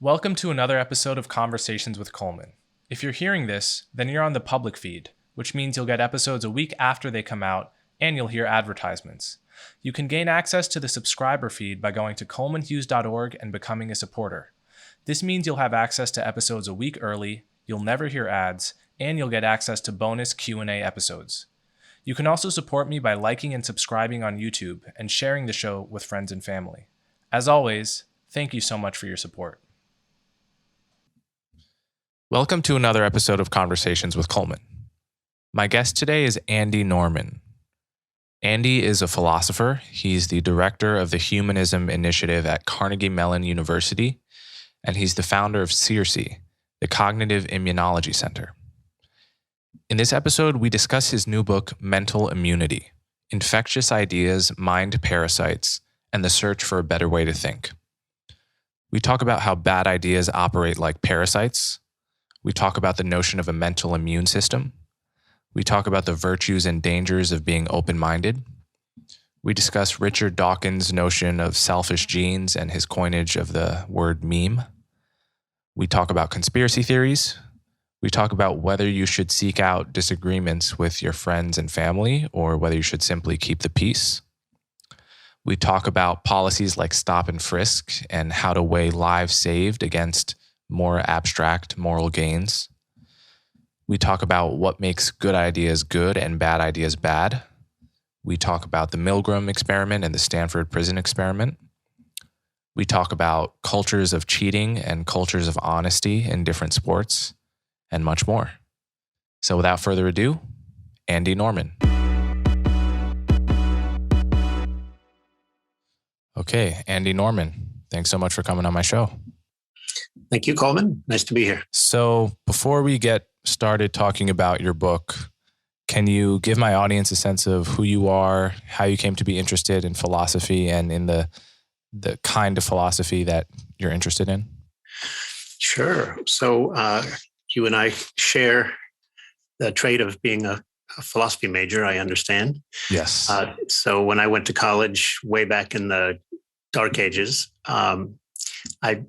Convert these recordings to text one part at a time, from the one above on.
Welcome to another episode of Conversations with Coleman. If you're hearing this, then you're on the public feed, which means you'll get episodes a week after they come out, and you'll hear advertisements. You can gain access to the subscriber feed by going to colemanhughes.org and becoming a supporter. This means you'll have access to episodes a week early, you'll never hear ads, and you'll get access to bonus Q&A episodes. You can also support me by liking and subscribing on YouTube and sharing the show with friends and family. As always, thank you so much for your support. Welcome to another episode of Conversations with Coleman. My guest today is Andy Norman. Andy is a philosopher. He's the director of the Humanism Initiative at Carnegie Mellon University, and he's the founder of CIRCE, the Cognitive Immunology Center. In this episode, we discuss his new book, Mental Immunity: Infectious Ideas, Mind Parasites, and the Search for a Better Way to Think. We talk about how bad ideas operate like parasites. We talk about the notion of a mental immune system. We talk about the virtues and dangers of being open-minded. We discuss Richard Dawkins' notion of selfish genes and his coinage of the word meme. We talk about conspiracy theories. We talk about whether you should seek out disagreements with your friends and family or whether you should simply keep the peace. We talk about policies like stop and frisk and how to weigh lives saved against more abstract moral gains. We talk about what makes good ideas good and bad ideas bad. We talk about the Milgram experiment and the Stanford prison experiment. We talk about cultures of cheating and cultures of honesty in different sports, and much more. So without further ado, Andy Norman. Okay, Andy Norman, thanks so much for coming on my show. Thank you, Coleman. Nice to be here. So before we get started talking about your book, can you give my audience a sense of who you are, how you came to be interested in philosophy and in the kind of philosophy that you're interested in? Sure. So you and I share the trait of being a philosophy major, I understand. Yes. So when I went to college way back in the dark ages, I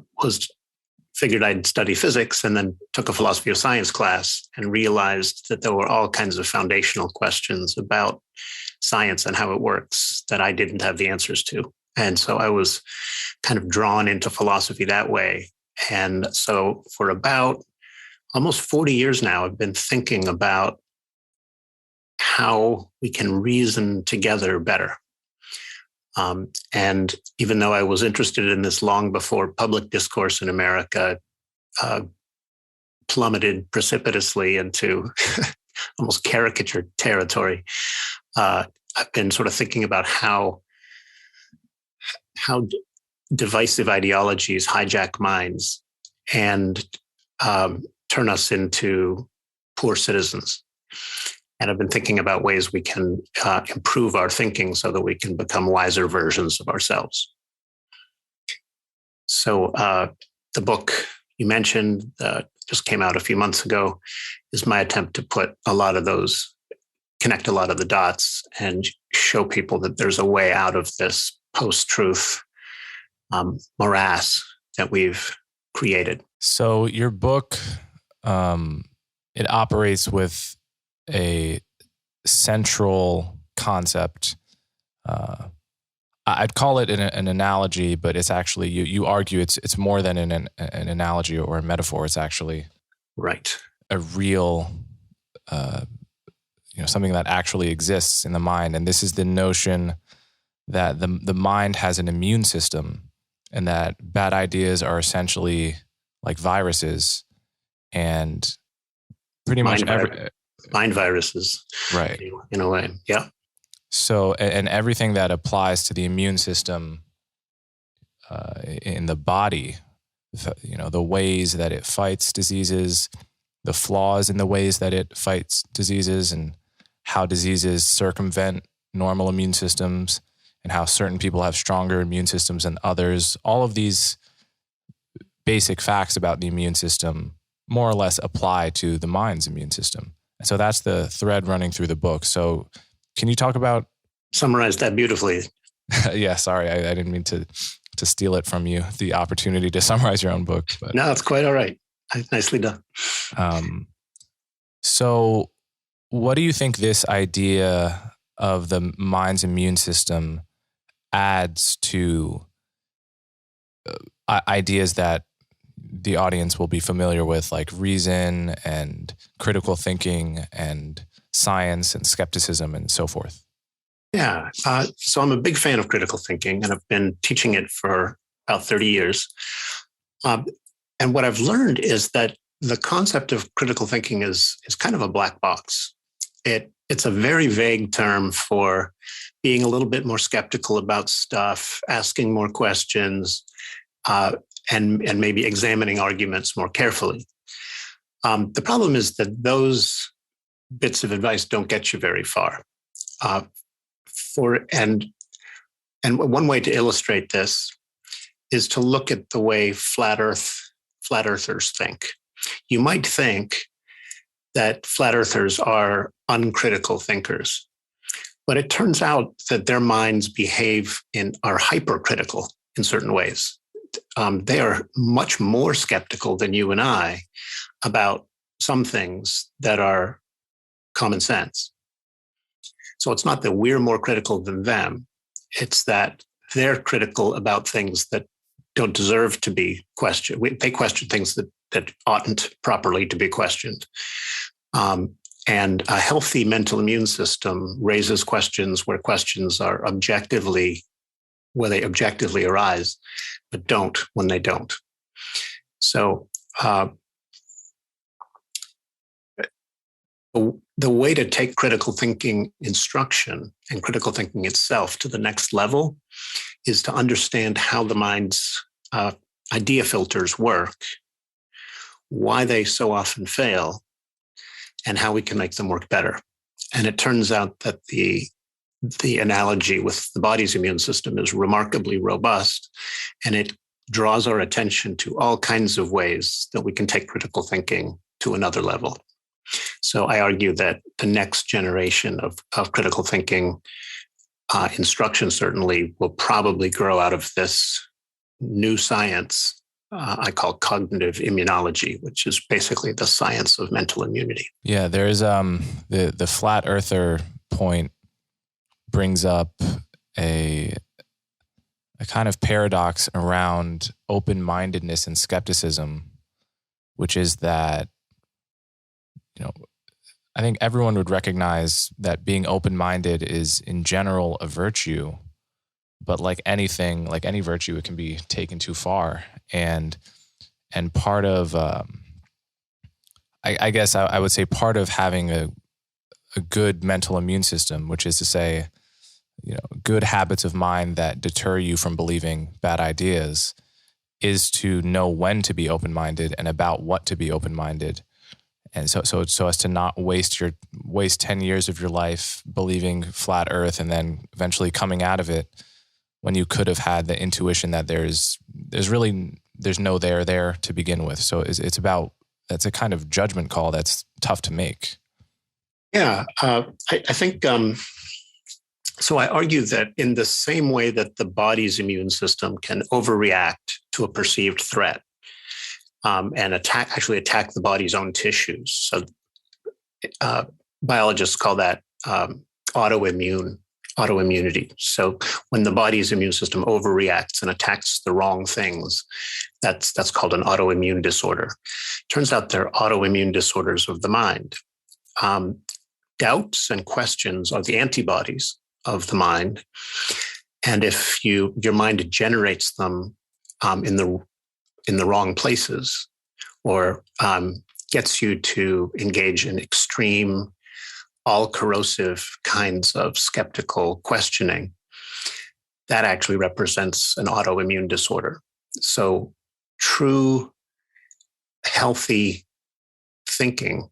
figured I'd study physics and then took a philosophy of science class and realized that there were all kinds of foundational questions about science and how it works that I didn't have the answers to. And so I was kind of drawn into philosophy that way. And so for about almost 40 years now, I've been thinking about how we can reason together better. And even though I was interested in this long before public discourse in America plummeted precipitously into almost caricature territory, I've been sort of thinking about how divisive ideologies hijack minds and turn us into poor citizens. And I've been thinking about ways we can improve our thinking so that we can become wiser versions of ourselves. So the book you mentioned just came out a few months ago is my attempt to connect a lot of the dots and show people that there's a way out of this post-truth morass that we've created. So your book, it operates with a central concept. I'd call it an analogy, but it's actually, you argue it's more than an analogy or a metaphor. It's actually right, a real, something that actually exists in the mind. And this is the notion that the mind has an immune system and that bad ideas are essentially like viruses and pretty much mind viruses, right? In a way, yeah. So, and everything that applies to the immune system in the body, the ways that it fights diseases, the flaws in the ways that it fights diseases, and how diseases circumvent normal immune systems, and how certain people have stronger immune systems than others. All of these basic facts about the immune system more or less apply to the mind's immune system. And so that's the thread running through the book. So can you talk about... Summarize that beautifully. Yeah, sorry, I didn't mean to to steal it from you, the opportunity to summarize your own book. But, no, it's quite all right. Nicely done. So what do you think this idea of the mind's immune system adds to ideas that the audience will be familiar with, like reason and critical thinking and science and skepticism and so forth? Yeah. So I'm a big fan of critical thinking, and I've been teaching it for about 30 years. And what I've learned is that the concept of critical thinking is kind of a black box. It's a very vague term for being a little bit more skeptical about stuff, asking more questions, and maybe examining arguments more carefully. The problem is that those bits of advice don't get you very far. And one way to illustrate this is to look at the way flat earthers think. You might think that flat earthers are uncritical thinkers, but it turns out that their minds are hypercritical in certain ways. They are much more skeptical than you and I about some things that are common sense. So it's not that we're more critical than them. It's that they're critical about things that don't deserve to be questioned. They question things that oughtn't properly to be questioned. And a healthy mental immune system raises questions where they objectively arise, but don't when they don't. So the way to take critical thinking instruction and critical thinking itself to the next level is to understand how the mind's idea filters work, why they so often fail, and how we can make them work better. And it turns out that the analogy with the body's immune system is remarkably robust, and it draws our attention to all kinds of ways that we can take critical thinking to another level. So I argue that the next generation of critical thinking instruction certainly will probably grow out of this new science I call cognitive immunology, which is basically the science of mental immunity. Yeah, there's the flat earther point brings up a kind of paradox around open-mindedness and skepticism, which is that, I think everyone would recognize that being open-minded is in general a virtue, but like anything, like any virtue, it can be taken too far. And part of, I guess I would say part of having a good mental immune system, which is to say, good habits of mind that deter you from believing bad ideas, is to know when to be open-minded and about what to be open-minded. And so as to not waste 10 years of your life believing flat earth and then eventually coming out of it when you could have had the intuition that there's no there to begin with. So that's a kind of judgment call that's tough to make. Yeah, I think, so I argue that in the same way that the body's immune system can overreact to a perceived threat, and attack the body's own tissues. So biologists call that autoimmunity. So when the body's immune system overreacts and attacks the wrong things, that's called an autoimmune disorder. Turns out they're autoimmune disorders of the mind. Doubts and questions are the antibodies of the mind. And if your mind generates them in the wrong places, or gets you to engage in extreme, all-corrosive kinds of skeptical questioning, that actually represents an autoimmune disorder. So true, healthy thinking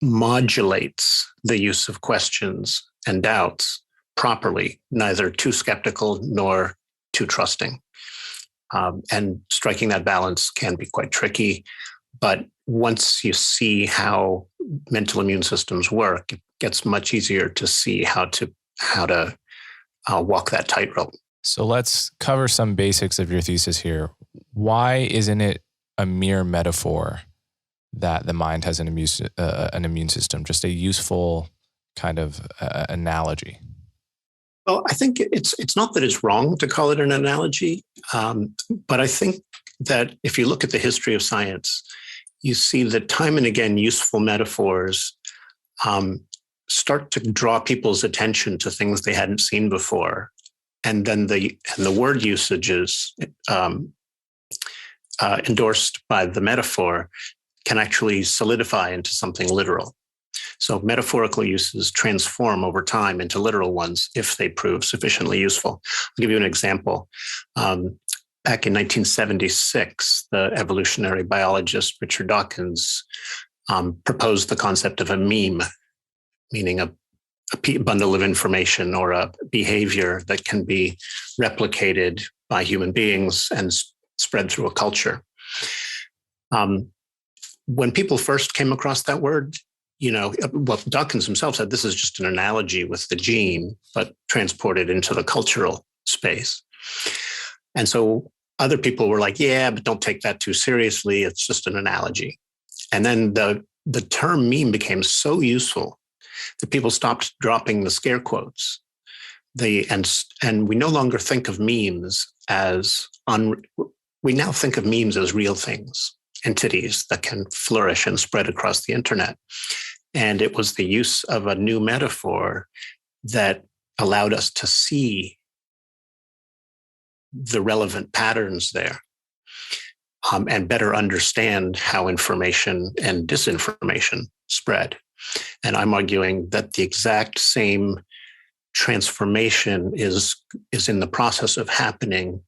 modulates the use of questions and doubts properly, neither too skeptical nor too trusting. And striking that balance can be quite tricky. But once you see how mental immune systems work, it gets much easier to see how to walk that tightrope. So let's cover some basics of your thesis here. Why isn't it a mere metaphor that the mind has an immune system? Just a useful kind of analogy. Well, I think it's not that it's wrong to call it an analogy, but I think that if you look at the history of science, you see that time and again, useful metaphors start to draw people's attention to things they hadn't seen before, and then the word usage is endorsed by the metaphor can actually solidify into something literal. So metaphorical uses transform over time into literal ones if they prove sufficiently useful. I'll give you an example. Back in 1976, the evolutionary biologist Richard Dawkins proposed the concept of a meme, meaning a bundle of information or a behavior that can be replicated by human beings and spread through a culture. When people first came across that word, Dawkins himself said this is just an analogy with the gene, but transported into the cultural space. And so other people were like, yeah, but don't take that too seriously. It's just an analogy. And then the term meme became so useful that people stopped dropping the scare quotes. And we no longer think of memes as we now think of memes as real things, entities that can flourish and spread across the internet. And it was the use of a new metaphor that allowed us to see the relevant patterns there and better understand how information and disinformation spread. And I'm arguing that the exact same transformation is in the process of happening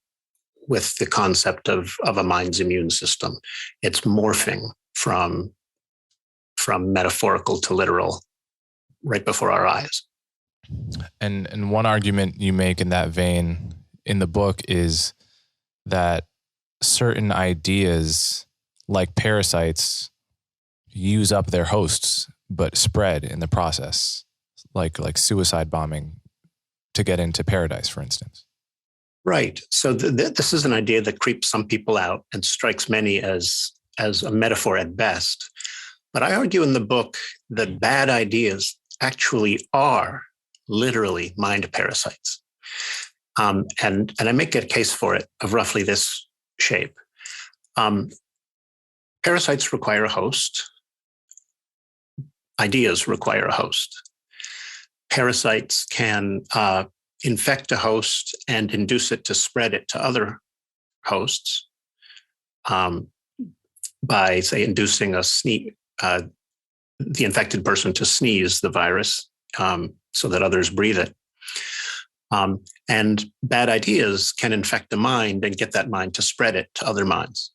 with the concept of a mind's immune system. It's morphing from metaphorical to literal right before our eyes. And one argument you make in that vein in the book is that certain ideas, like parasites, use up their hosts, but spread in the process, like suicide bombing to get into paradise, for instance. Right. So this is an idea that creeps some people out and strikes many as a metaphor at best. But I argue in the book that bad ideas actually are literally mind parasites. And I make a case for it of roughly this shape. Parasites require a host. Ideas require a host. Parasites can infect a host and induce it to spread it to other hosts by, say, inducing the infected person to sneeze the virus so that others breathe it. And bad ideas can infect the mind and get that mind to spread it to other minds.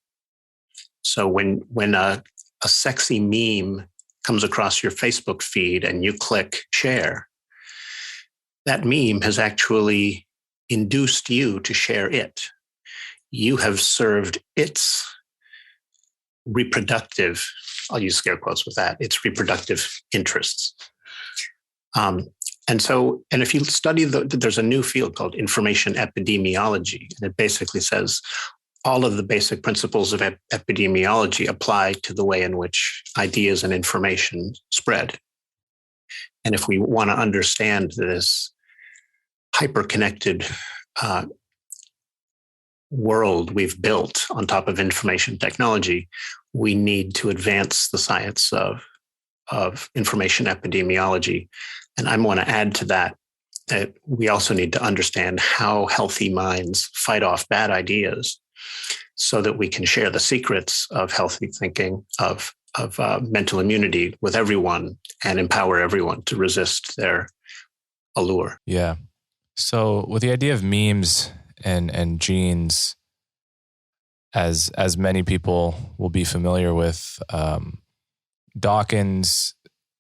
So when a sexy meme comes across your Facebook feed and you click share, that meme has actually induced you to share it. You have served its reproductive, I'll use scare quotes with that, its reproductive interests. And if you study there's a new field called information epidemiology, and it basically says all of the basic principles of epidemiology apply to the way in which ideas and information spread. And if we want to understand this hyper-connected world we've built on top of information technology, we need to advance the science of information epidemiology. And I want to add to that we also need to understand how healthy minds fight off bad ideas so that we can share the secrets of healthy thinking, of mental immunity with everyone and empower everyone to resist their allure. Yeah. So with the idea of memes and genes, as many people will be familiar with, Dawkins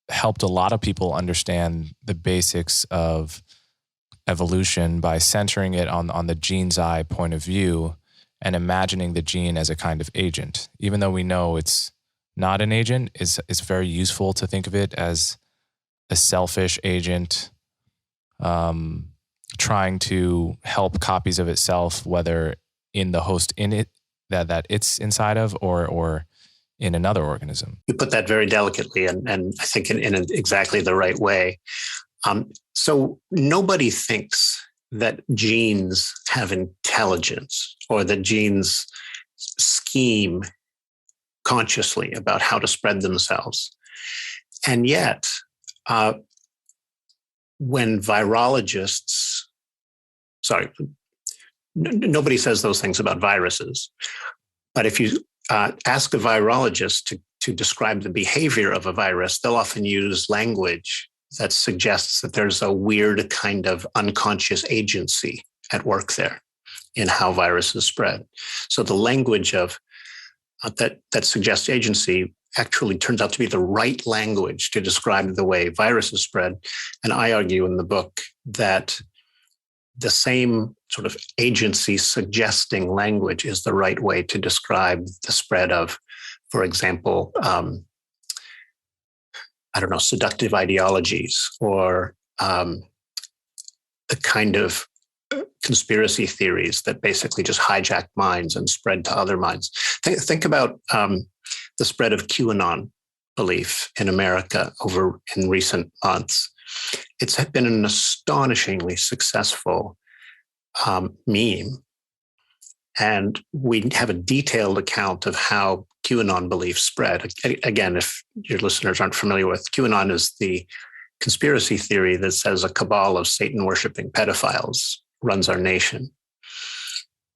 helped a lot of people understand the basics of evolution by centering it on the gene's eye point of view and imagining the gene as a kind of agent. Even though we know it's not an agent, it's very useful to think of it as a selfish agent, trying to help copies of itself, whether in the host in it that it's inside of, or in another organism. You put that very delicately, and I think in exactly the right way. So nobody thinks that genes have intelligence, or that genes scheme consciously about how to spread themselves. And yet, when virologists, nobody says those things about viruses, but if you ask a virologist to describe the behavior of a virus, they'll often use language that suggests that there's a weird kind of unconscious agency at work there in how viruses spread. So the language of that suggests agency actually turns out to be the right language to describe the way viruses spread. And I argue in the book that the same sort of agency suggesting language is the right way to describe the spread of, for example, seductive ideologies, or the kind of conspiracy theories that basically just hijack minds and spread to other minds. Think about the spread of QAnon belief in America over in recent months. It's been an astonishingly successful meme. And we have a detailed account of how QAnon belief spread. Again, if your listeners aren't familiar with, QAnon is the conspiracy theory that says a cabal of Satan-worshiping pedophiles runs our nation.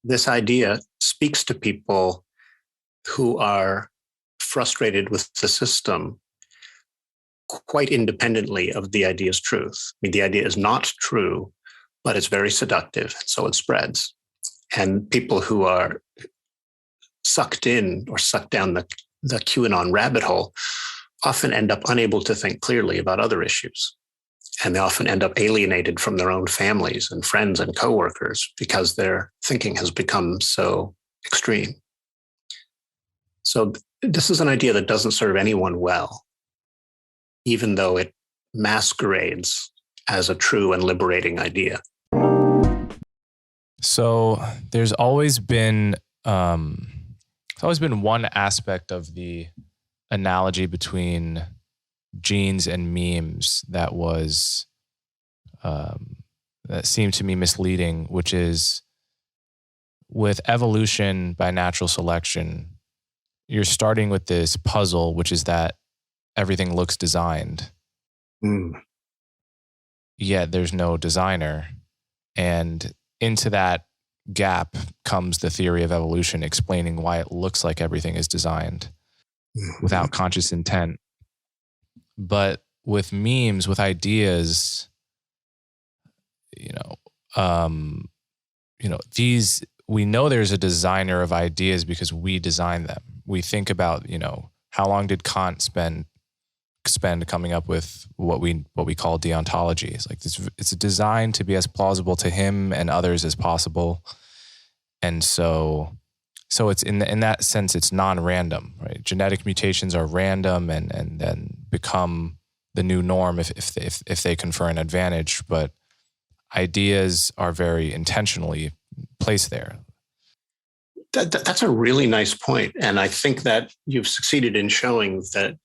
This idea speaks to people who are frustrated with the system quite independently of the idea's truth. I mean, the idea is not true, but it's very seductive, so it spreads. And people who are sucked in or sucked down the QAnon rabbit hole often end up unable to think clearly about other issues. And they often end up alienated from their own families and friends and coworkers because their thinking has become so extreme. So this is an idea that doesn't serve anyone well, even though it masquerades as a true and liberating idea. So there's always been one aspect of the analogy between genes and memes that was that seemed to me misleading, which is with evolution by natural selection, you're starting with this puzzle, which is that everything looks designed. Yet there's no designer. And into that gap comes the theory of evolution, explaining why it looks like everything is designed without conscious intent. But with memes, with ideas, these, we know there's a designer of ideas because we design them. We think about, how long did Kant spend coming up with what we call deontology? It's like it's designed to be as plausible to him and others as possible. And so it's in that sense, it's non-random, right? Genetic mutations are random and then become the new norm if they confer an advantage, but ideas are very intentionally placed there. That's a really nice point. And I think that you've succeeded in showing that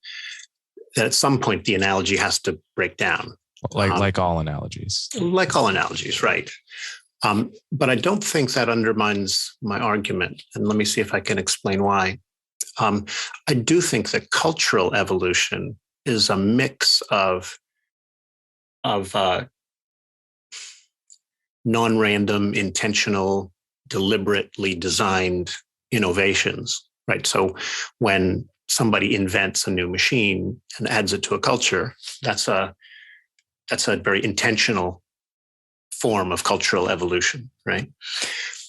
at some point the analogy has to break down. Like all analogies. Like all analogies, right. But I don't think that undermines my argument. And let me see if I can explain why. I do think that cultural evolution is a mix of non-random, intentional, deliberately designed innovations, right? So when somebody invents a new machine and adds it to a culture, that's a very intentional form of cultural evolution, right?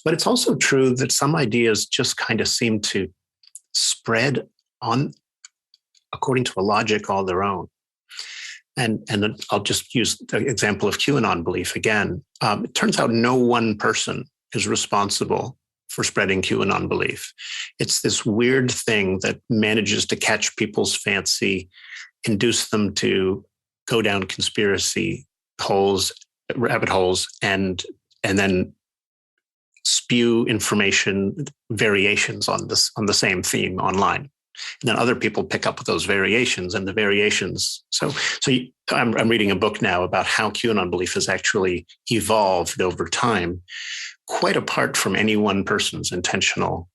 But it's also true that some ideas just kind of seem to spread on according to a logic all their own. And I'll just use the example of QAnon belief again. It turns out no one person is responsible for spreading QAnon belief. It's this weird thing that manages to catch people's fancy, induce them to go down conspiracy holes, rabbit holes and then spew information variations on the same theme online. And then other people pick up those variations and the variations. So I'm reading a book now about how QAnon belief has actually evolved over time, quite apart from any one person's intentional.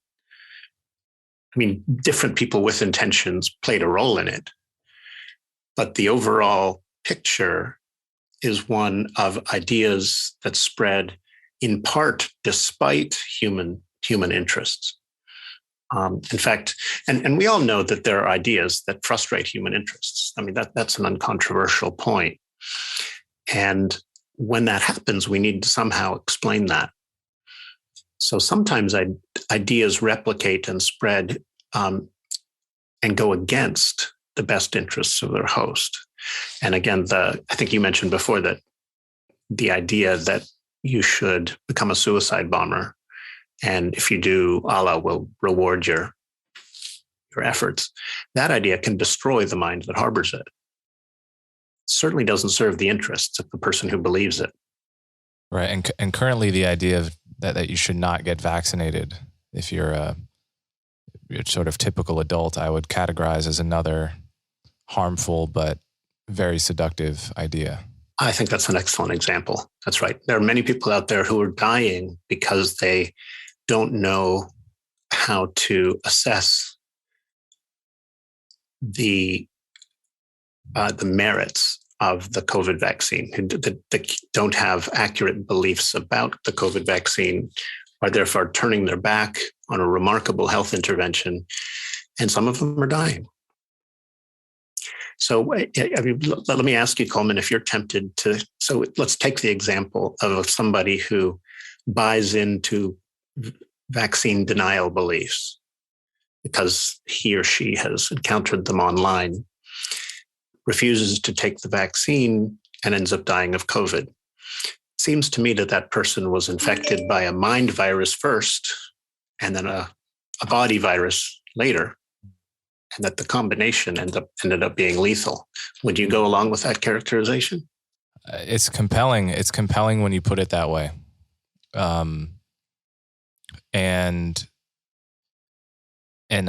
I mean, different people with intentions played a role in it, but the overall picture is one of ideas that spread in part despite human interests. In fact, and we all know that there are ideas that frustrate human interests. I mean, that's an uncontroversial point. And when that happens, we need to somehow explain that. So sometimes ideas replicate and spread and go against the best interests of their host. And again, I think you mentioned before that the idea that you should become a suicide bomber, and if you do, Allah will reward your efforts. That idea can destroy the mind that harbors it. It certainly doesn't serve the interests of the person who believes it. Right, and currently the idea of that you should not get vaccinated if you're a sort of typical adult, I would categorize as another harmful but very seductive idea. I think that's an excellent example. That's right. There are many people out there who are dying because they don't know how to assess the merits of the COVID vaccine, that don't have accurate beliefs about the COVID vaccine, are therefore turning their back on a remarkable health intervention, and some of them are dying. So I mean, let me ask you, Coleman, if you're tempted to, so let's take the example of somebody who buys into vaccine denial beliefs because he or she has encountered them online, refuses to take the vaccine, and ends up dying of COVID. It seems to me that person was infected by a mind virus first and then a body virus later, and that the combination ended up being lethal. Would you go along with that characterization? It's compelling. It's compelling when you put it that way. And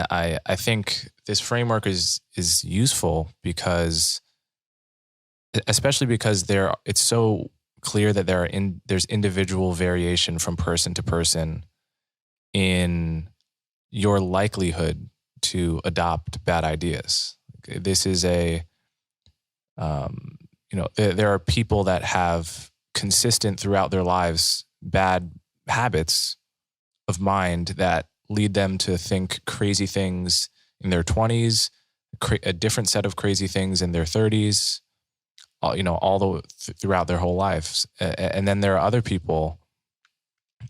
I think this framework is useful because, especially because it's so clear that there's individual variation from person to person in your likelihood to adopt bad ideas. This is there are people that have consistent throughout their lives bad habits of mind that lead them to think crazy things in their 20s, a different set of crazy things in their 30s, throughout their whole lives. And then there are other people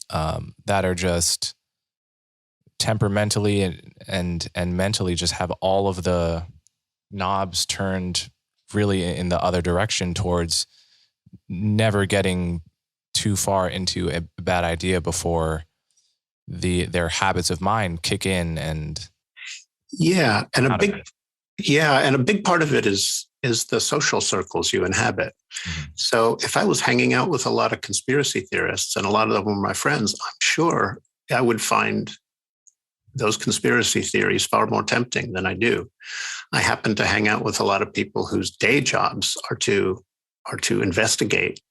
that are just temperamentally and mentally just have all of the knobs turned really in the other direction towards never getting too far into a bad idea before their habits of mind kick in. And a big part of it is the social circles you inhabit. Mm-hmm. So if I was hanging out with a lot of conspiracy theorists, and a lot of them were my friends, I'm sure I would find those conspiracy theories far more tempting than I do. I happen to hang out with a lot of people whose day jobs are to investigate.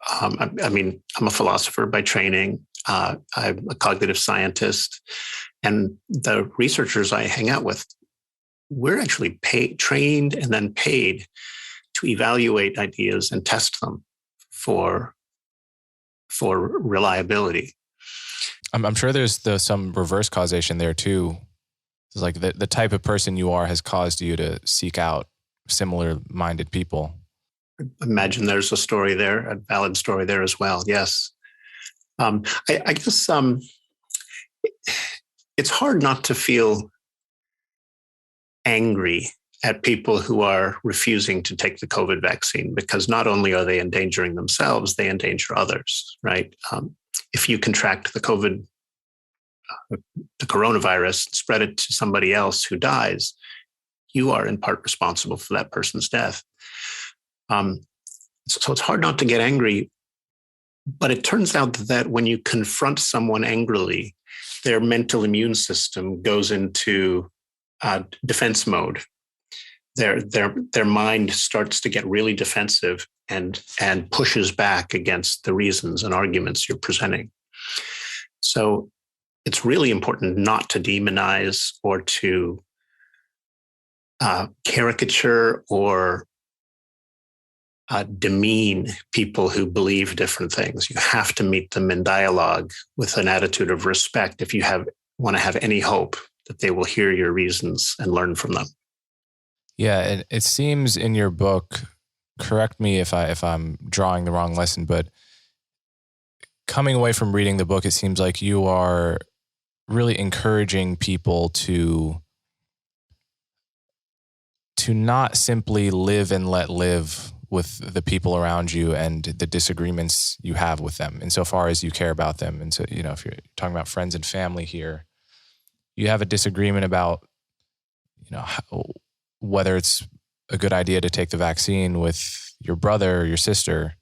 I'm a philosopher by training. I'm a cognitive scientist, and the researchers I hang out with, we're actually trained and then paid to evaluate ideas and test them for reliability. I'm sure there's some reverse causation there too. It's like the type of person you are has caused you to seek out similar-minded people. Imagine there's a story there, a valid story there as well. Yes. I guess it's hard not to feel angry at people who are refusing to take the COVID vaccine, because not only are they endangering themselves, they endanger others, right? If you contract the coronavirus, spread it to somebody else who dies, you are in part responsible for that person's death. So it's hard not to get angry But it turns out that when you confront someone angrily, their mental immune system goes into defense mode. Their mind starts to get really defensive and pushes back against the reasons and arguments you're presenting. So it's really important not to demonize or to caricature or demean people who believe different things. You have to meet them in dialogue with an attitude of respect if you want to have any hope that they will hear your reasons and learn from them. Yeah, it seems in your book, correct me if I'm drawing the wrong lesson, but coming away from reading the book, it seems like you are really encouraging people to not simply live and let live with the people around you and the disagreements you have with them, insofar as you care about them. And so, if you're talking about friends and family here, you have a disagreement about, whether it's a good idea to take the vaccine with your brother or your sister.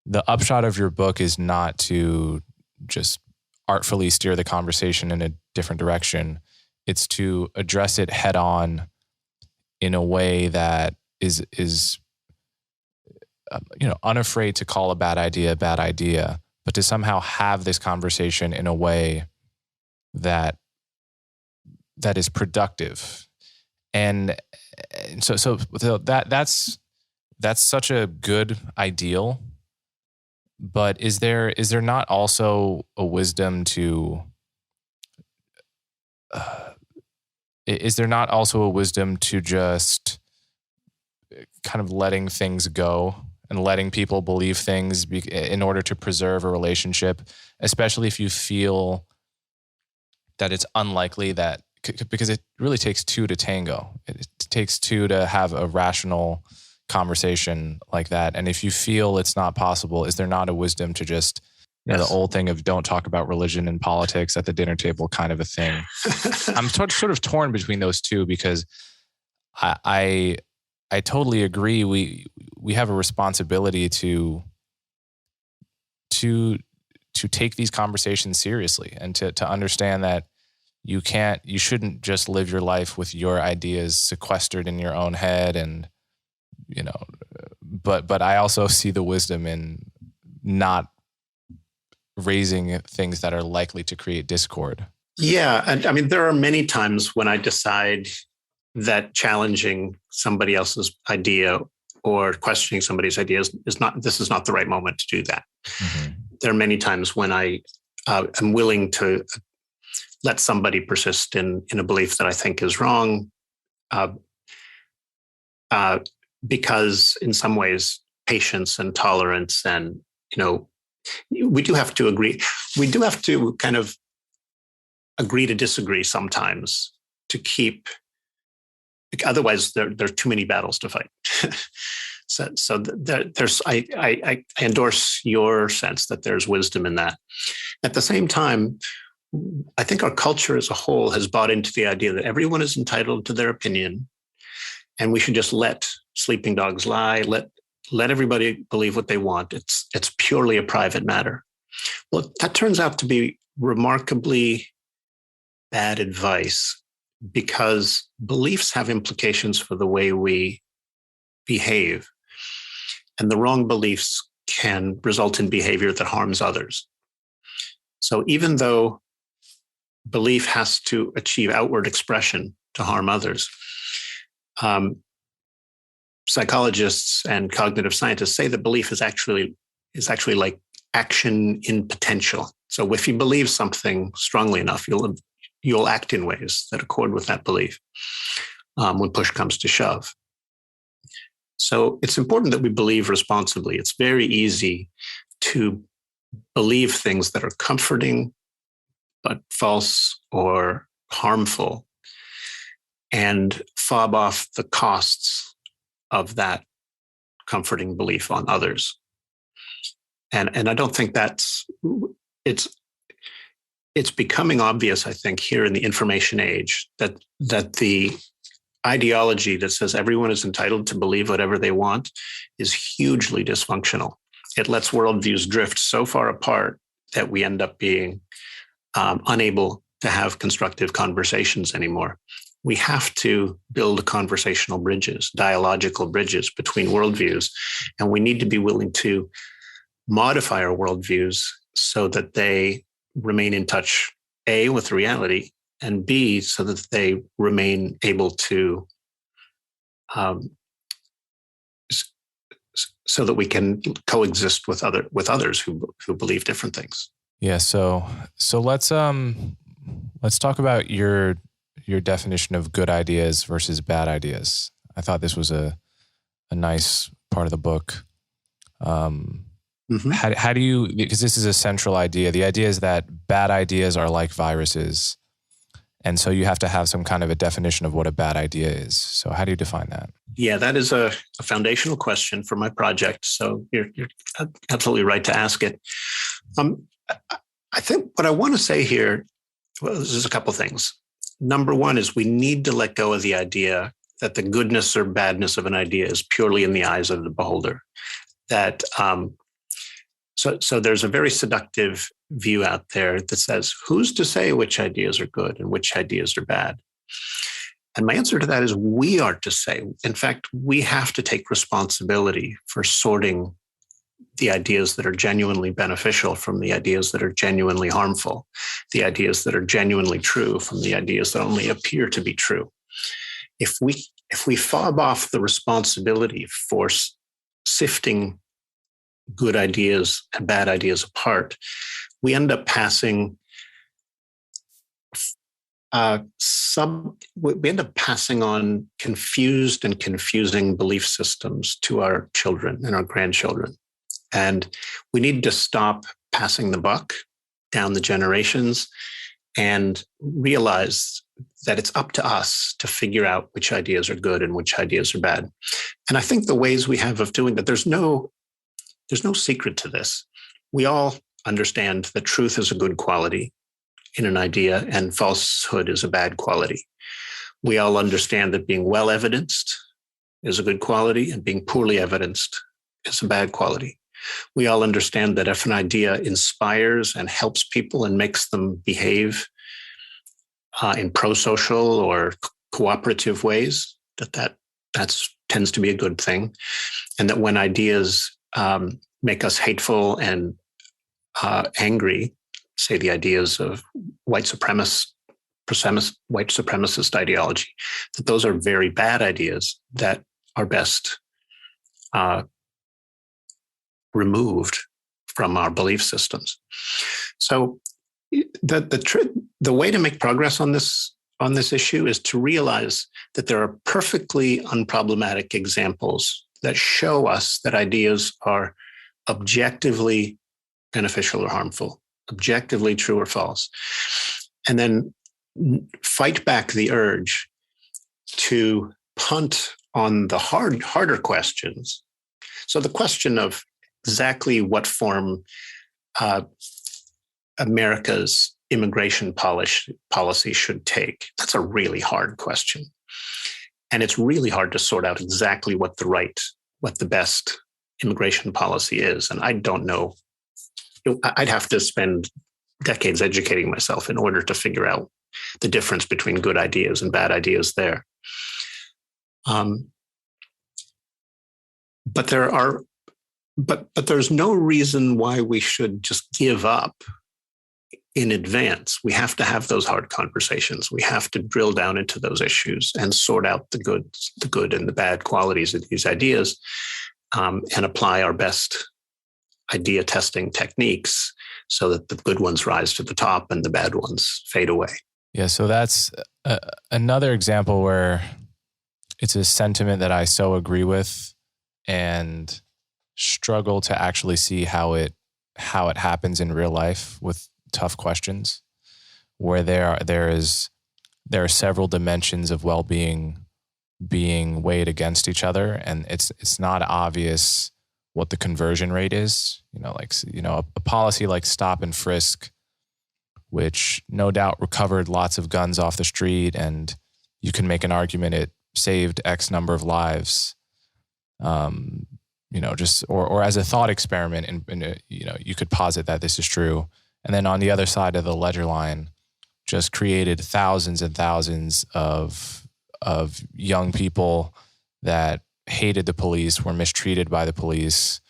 The upshot of your book is not to just artfully steer the conversation in a different direction. It's to address it head on in a way that is unafraid to call a bad idea, but to somehow have this conversation in a way that is productive. And so that's such a good ideal. But is there not also a wisdom to just kind of letting things go and letting people believe things in order to preserve a relationship, especially if you feel that it's unlikely that, because it really takes two to tango. It takes two to have a rational conversation like that. And if you feel it's not possible, is there not a wisdom to just, the old thing of don't talk about religion and politics at the dinner table kind of a thing? I'm sort of torn between those two, because I totally agree. We have a responsibility to take these conversations seriously and to understand that you shouldn't just live your life with your ideas sequestered in your own head. And, but I also see the wisdom in not raising things that are likely to create discord. Yeah. And I mean, there are many times when I decide that challenging somebody else's idea or questioning somebody's ideas is not the right moment to do that. Mm-hmm. There are many times when I am willing to let somebody persist in a belief that I think is wrong, because in some ways, patience and tolerance and, we do have to agree. We do have to kind of agree to disagree sometimes to keep. Otherwise, there are too many battles to fight. So there's. I endorse your sense that there's wisdom in that. At the same time, I think our culture as a whole has bought into the idea that everyone is entitled to their opinion, and we should just let sleeping dogs lie. Let everybody believe what they want. It's purely a private matter. Well, that turns out to be remarkably bad advice, because beliefs have implications for the way we behave. And the wrong beliefs can result in behavior that harms others. So even though belief has to achieve outward expression to harm others, psychologists and cognitive scientists say that belief is actually like action in potential. So if you believe something strongly enough, you'll act in ways that accord with that belief when push comes to shove. So it's important that we believe responsibly. It's very easy to believe things that are comforting but false or harmful and fob off the costs of that comforting belief on others. And I don't think it's becoming obvious, I think, here in the information age that the ideology that says everyone is entitled to believe whatever they want is hugely dysfunctional. it lets worldviews drift so far apart that we end up being unable to have constructive conversations anymore. We have to build conversational bridges, dialogical bridges between worldviews, and we need to be willing to modify our worldviews so that they remain in touch, A, with reality, and B, so that they remain able to, so that we can coexist with others who believe different things. Yeah. So let's talk about your definition of good ideas versus bad ideas. I thought this was a nice part of the book. How do you, because this is a central idea. The idea is that bad ideas are like viruses. And so you have to have some kind of a definition of what a bad idea is. So how do you define that? Yeah, that is a foundational question for my project. So you're absolutely right to ask it. I think what I want to say here, well, there's a couple of things. Number one is we need to let go of the idea that the goodness or badness of an idea is purely in the eyes of the beholder. That so there's a very seductive view out there that says, who's to say which ideas are good and which ideas are bad? And my answer to that is we are to say. In fact, we have to take responsibility for sorting the ideas that are genuinely beneficial from the ideas that are genuinely harmful, the ideas that are genuinely true from the ideas that only appear to be true. If we fob off the responsibility for sifting good ideas and bad ideas apart, we end up passing on confused and confusing belief systems to our children and our grandchildren. And we need to stop passing the buck down the generations and realize that it's up to us to figure out which ideas are good and which ideas are bad. And I think the ways we have of doing that, there's no secret to this. We all understand that truth is a good quality in an idea and falsehood is a bad quality. We all understand that being well evidenced is a good quality and being poorly evidenced is a bad quality. We all understand that if an idea inspires and helps people and makes them behave in pro-social or cooperative ways, that tends to be a good thing. And that when ideas make us hateful and angry, say the ideas of white supremacist ideology, that those are very bad ideas that are best removed from our belief systems. So the way to make progress on this issue is to realize that there are perfectly unproblematic examples that show us that ideas are objectively beneficial or harmful, objectively true or false, and then fight back the urge to punt on the harder questions. So the question of exactly what form America's immigration policy should take, that's a really hard question. And it's really hard to sort out exactly what the best immigration policy is. And I don't know. I'd have to spend decades educating myself in order to figure out the difference between good ideas and bad ideas there. But there's no reason why we should just give up in advance. We have to have those hard conversations. We have to drill down into those issues and sort out the good and the bad qualities of these ideas, and apply our best idea testing techniques so that the good ones rise to the top and the bad ones fade away. Yeah, so that's another example where it's a sentiment that I so agree with and struggle to actually see how it happens in real life with tough questions, where there are several dimensions of well-being being weighed against each other, and it's not obvious what the conversion rate is. A policy like stop and frisk, which no doubt recovered lots of guns off the street, and you can make an argument it saved X number of lives. just or as a thought experiment, and you could posit that this is true, and then on the other side of the ledger line, just created thousands and thousands of young people that hated the police, were mistreated by the police,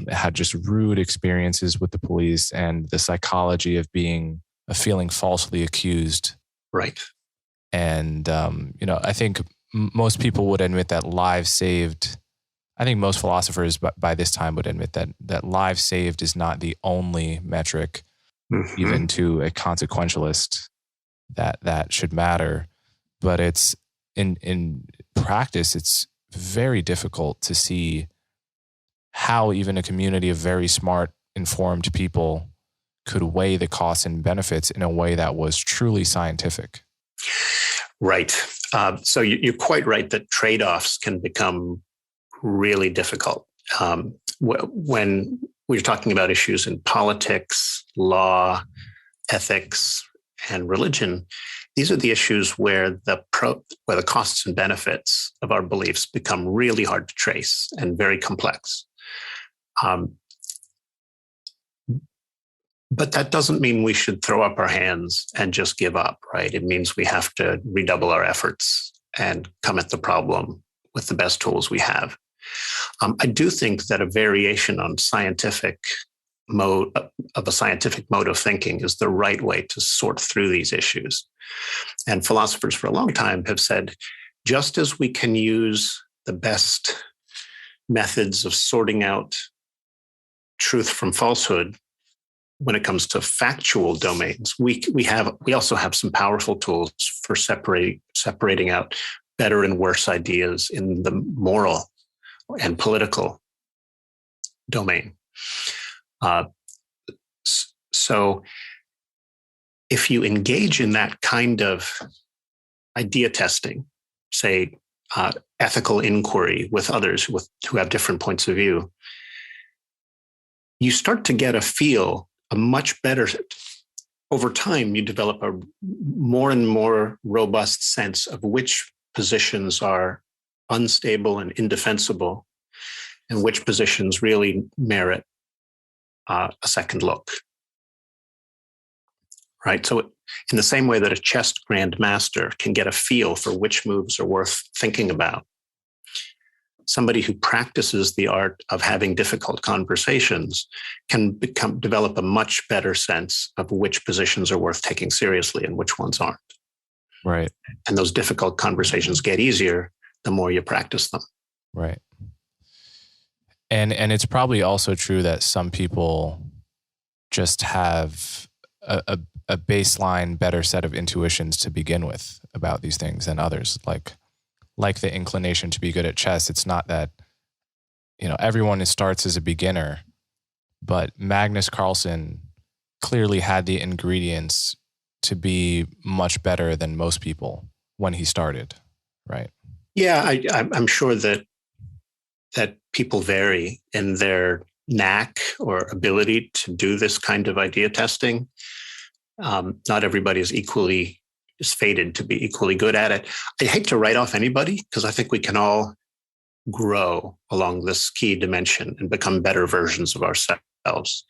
had just rude experiences with the police, and the psychology of feeling falsely accused. Right. And I think most people would admit that lives saved. I think most philosophers by this time would admit that lives saved is not the only metric, even to a consequentialist, that should matter. But it's in practice, it's very difficult to see how even a community of very smart, informed people could weigh the costs and benefits in a way that was truly scientific. Right. So you're quite right that trade-offs can become really difficult. When we're talking about issues in politics, law, ethics, and religion, these are the issues where the costs and benefits of our beliefs become really hard to trace and very complex. But that doesn't mean we should throw up our hands and just give up, right? It means we have to redouble our efforts and come at the problem with the best tools we have. I do think that a variation on a scientific mode of thinking is the right way to sort through these issues. And philosophers for a long time have said, just as we can use the best methods of sorting out truth from falsehood when it comes to factual domains, we also have some powerful tools for separating out better and worse ideas in the moral and political domain. So if you engage in that kind of idea testing, say ethical inquiry with others who have different points of view, you start to get a much better, over time, you develop a more and more robust sense of which positions are unstable and indefensible and which positions really merit a second look. Right. So in the same way that a chess grandmaster can get a feel for which moves are worth thinking about, somebody who practices the art of having difficult conversations can develop a much better sense of which positions are worth taking seriously and which ones aren't. Right. And those difficult conversations get easier the more you practice them. Right. And it's probably also true that some people just have a baseline better set of intuitions to begin with about these things than others. Like the inclination to be good at chess. It's not that, everyone starts as a beginner, but Magnus Carlsen clearly had the ingredients to be much better than most people when he started, right? Yeah, I'm sure that people vary in their knack or ability to do this kind of idea testing. Not everybody is fated to be equally good at it. I hate to write off anybody because I think we can all grow along this key dimension and become better versions of ourselves.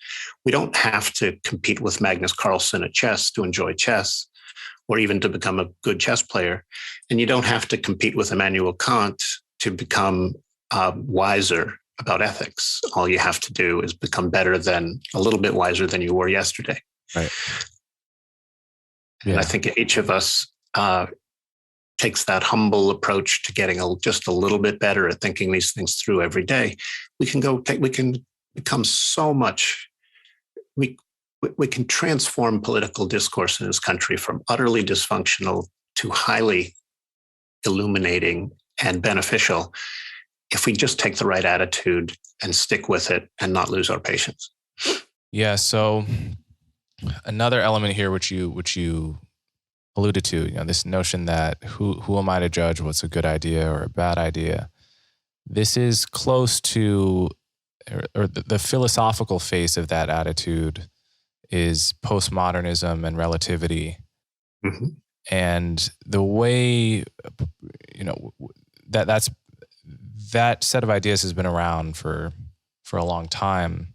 We don't have to compete with Magnus Carlsen at chess to enjoy chess or even to become a good chess player. And you don't have to compete with Immanuel Kant to become wiser about ethics. All you have to do is become a little bit wiser than you were yesterday. Right. And I think each of us takes that humble approach to getting just a little bit better at thinking these things through every day. We can become so much. We can transform political discourse in this country from utterly dysfunctional to highly illuminating and beneficial if we just take the right attitude and stick with it and not lose our patience. Yeah. So another element here, which you alluded to, this notion that who am I to judge what's a good idea or a bad idea? This is close to, or the philosophical face of that attitude is postmodernism and relativity. Mm-hmm. And the way, that's that set of ideas has been around for a long time,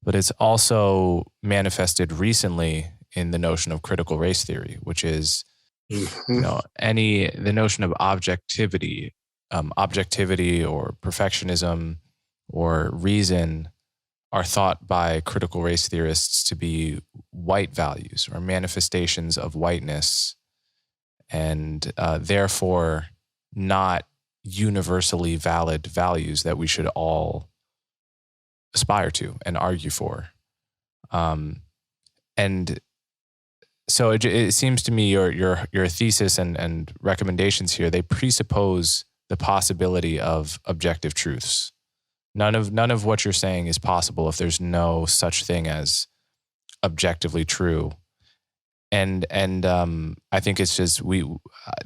but it's also manifested recently in the notion of critical race theory, which is, the notion of objectivity or perfectionism or reason are thought by critical race theorists to be white values or manifestations of whiteness, and therefore not universally valid values that we should all aspire to and argue for. And so it seems to me your thesis and recommendations here, they presuppose the possibility of objective truths. None of what you're saying is possible if there's no such thing as objectively true. And I think it's just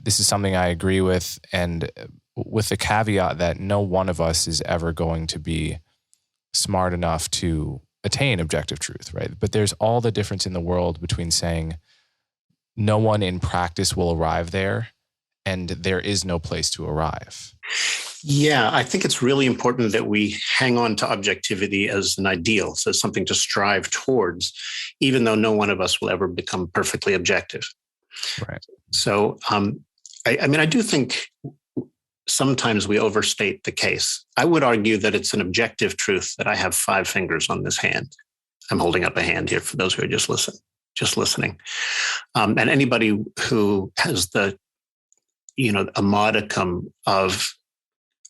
this is something I agree with, and with the caveat that no one of us is ever going to be smart enough to attain objective truth, right? But there's all the difference in the world between saying no one in practice will arrive there and there is no place to arrive. Yeah, I think it's really important that we hang on to objectivity as an ideal, so something to strive towards, even though no one of us will ever become perfectly objective. Right. So, I do think sometimes we overstate the case. I would argue that it's an objective truth that I have 5 fingers on this hand. I'm holding up a hand here for those who are just listening. And anybody who has a modicum of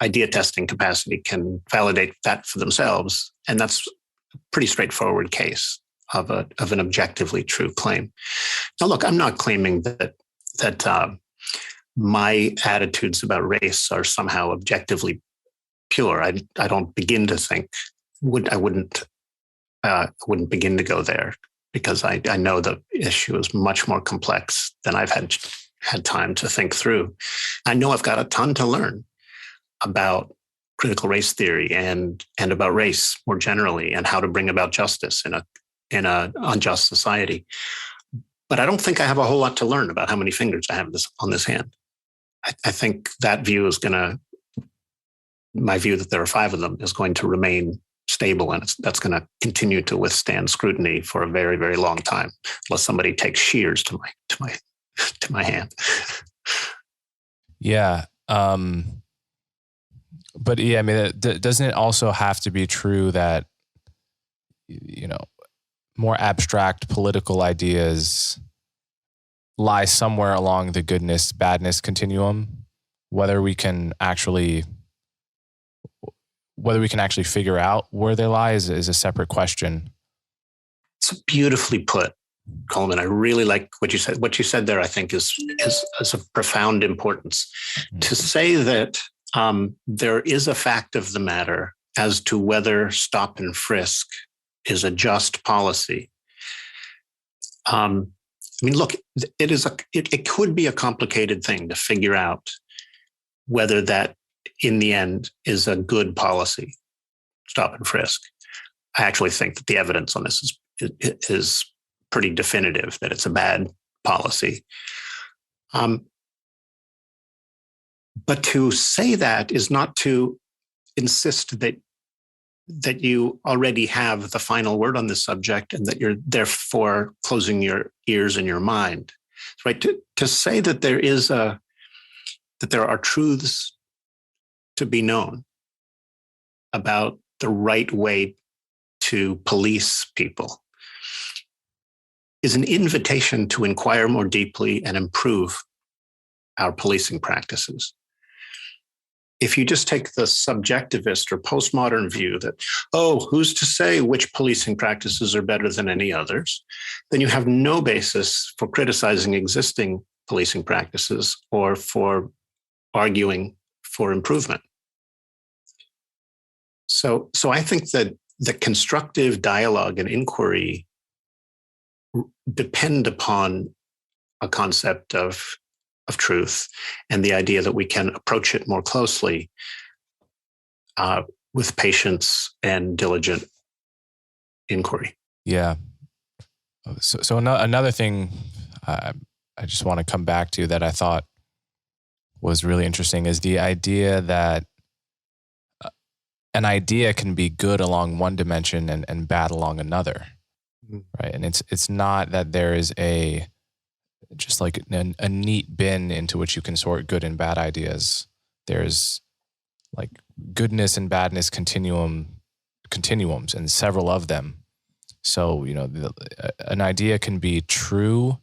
idea testing capacity can validate that for themselves. And that's a pretty straightforward case of an objectively true claim. Now, look, I'm not claiming that my attitudes about race are somehow objectively pure. I don't begin to think. I wouldn't begin to go there, because I know the issue is much more complex than I've had time to think through. I know I've got a ton to learn about critical race theory and about race more generally, and how to bring about justice in a unjust society. But I don't think I have a whole lot to learn about how many fingers I have on this hand. I think that view my view that there are 5 of them is going to remain stable, and that's going to continue to withstand scrutiny for a very, very long time, unless somebody takes shears to my hand. Yeah. But yeah, I mean, doesn't it also have to be true that, more abstract political ideas lie somewhere along the goodness, badness continuum, whether we can actually figure out where they lie is a separate question. It's beautifully put, Coleman. I really like what you said. What you said there, I think, is of profound importance. Mm-hmm. To say that there is a fact of the matter as to whether stop and frisk is a just policy. Look, it could be a complicated thing to figure out whether that in the end is a good policy, stop and frisk. I actually think that the evidence on this is pretty definitive that it's a bad policy. But to say that is not to insist that you already have the final word on this subject and that you're therefore closing your ears and your mind. Right? To say that there are truths to be known about the right way to police people is an invitation to inquire more deeply and improve our policing practices. If you just take the subjectivist or postmodern view that, who's to say which policing practices are better than any others, then you have no basis for criticizing existing policing practices or for arguing for improvement. So I think that the constructive dialogue and inquiry depend upon a concept of truth and the idea that we can approach it more closely with patience and diligent inquiry. Yeah. So another thing I just want to come back to that I thought was really interesting is the idea that an idea can be good along one dimension and bad along another, right? And it's not that there is just like a neat bin into which you can sort good and bad ideas. There's like goodness and badness continuums and several of them. So, an idea can be true,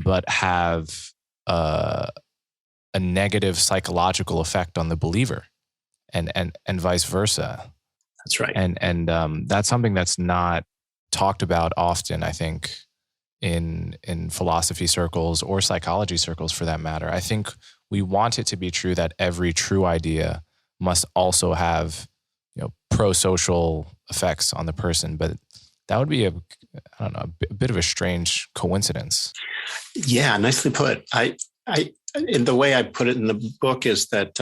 but have a negative psychological effect on the believer, and vice versa. That's right. And that's something that's not talked about often, I think, in philosophy circles or psychology circles for that matter. I think we want it to be true that every true idea must also have, pro-social effects on the person, but that would be a bit of a strange coincidence. Yeah, nicely put. In the way I put it in the book is that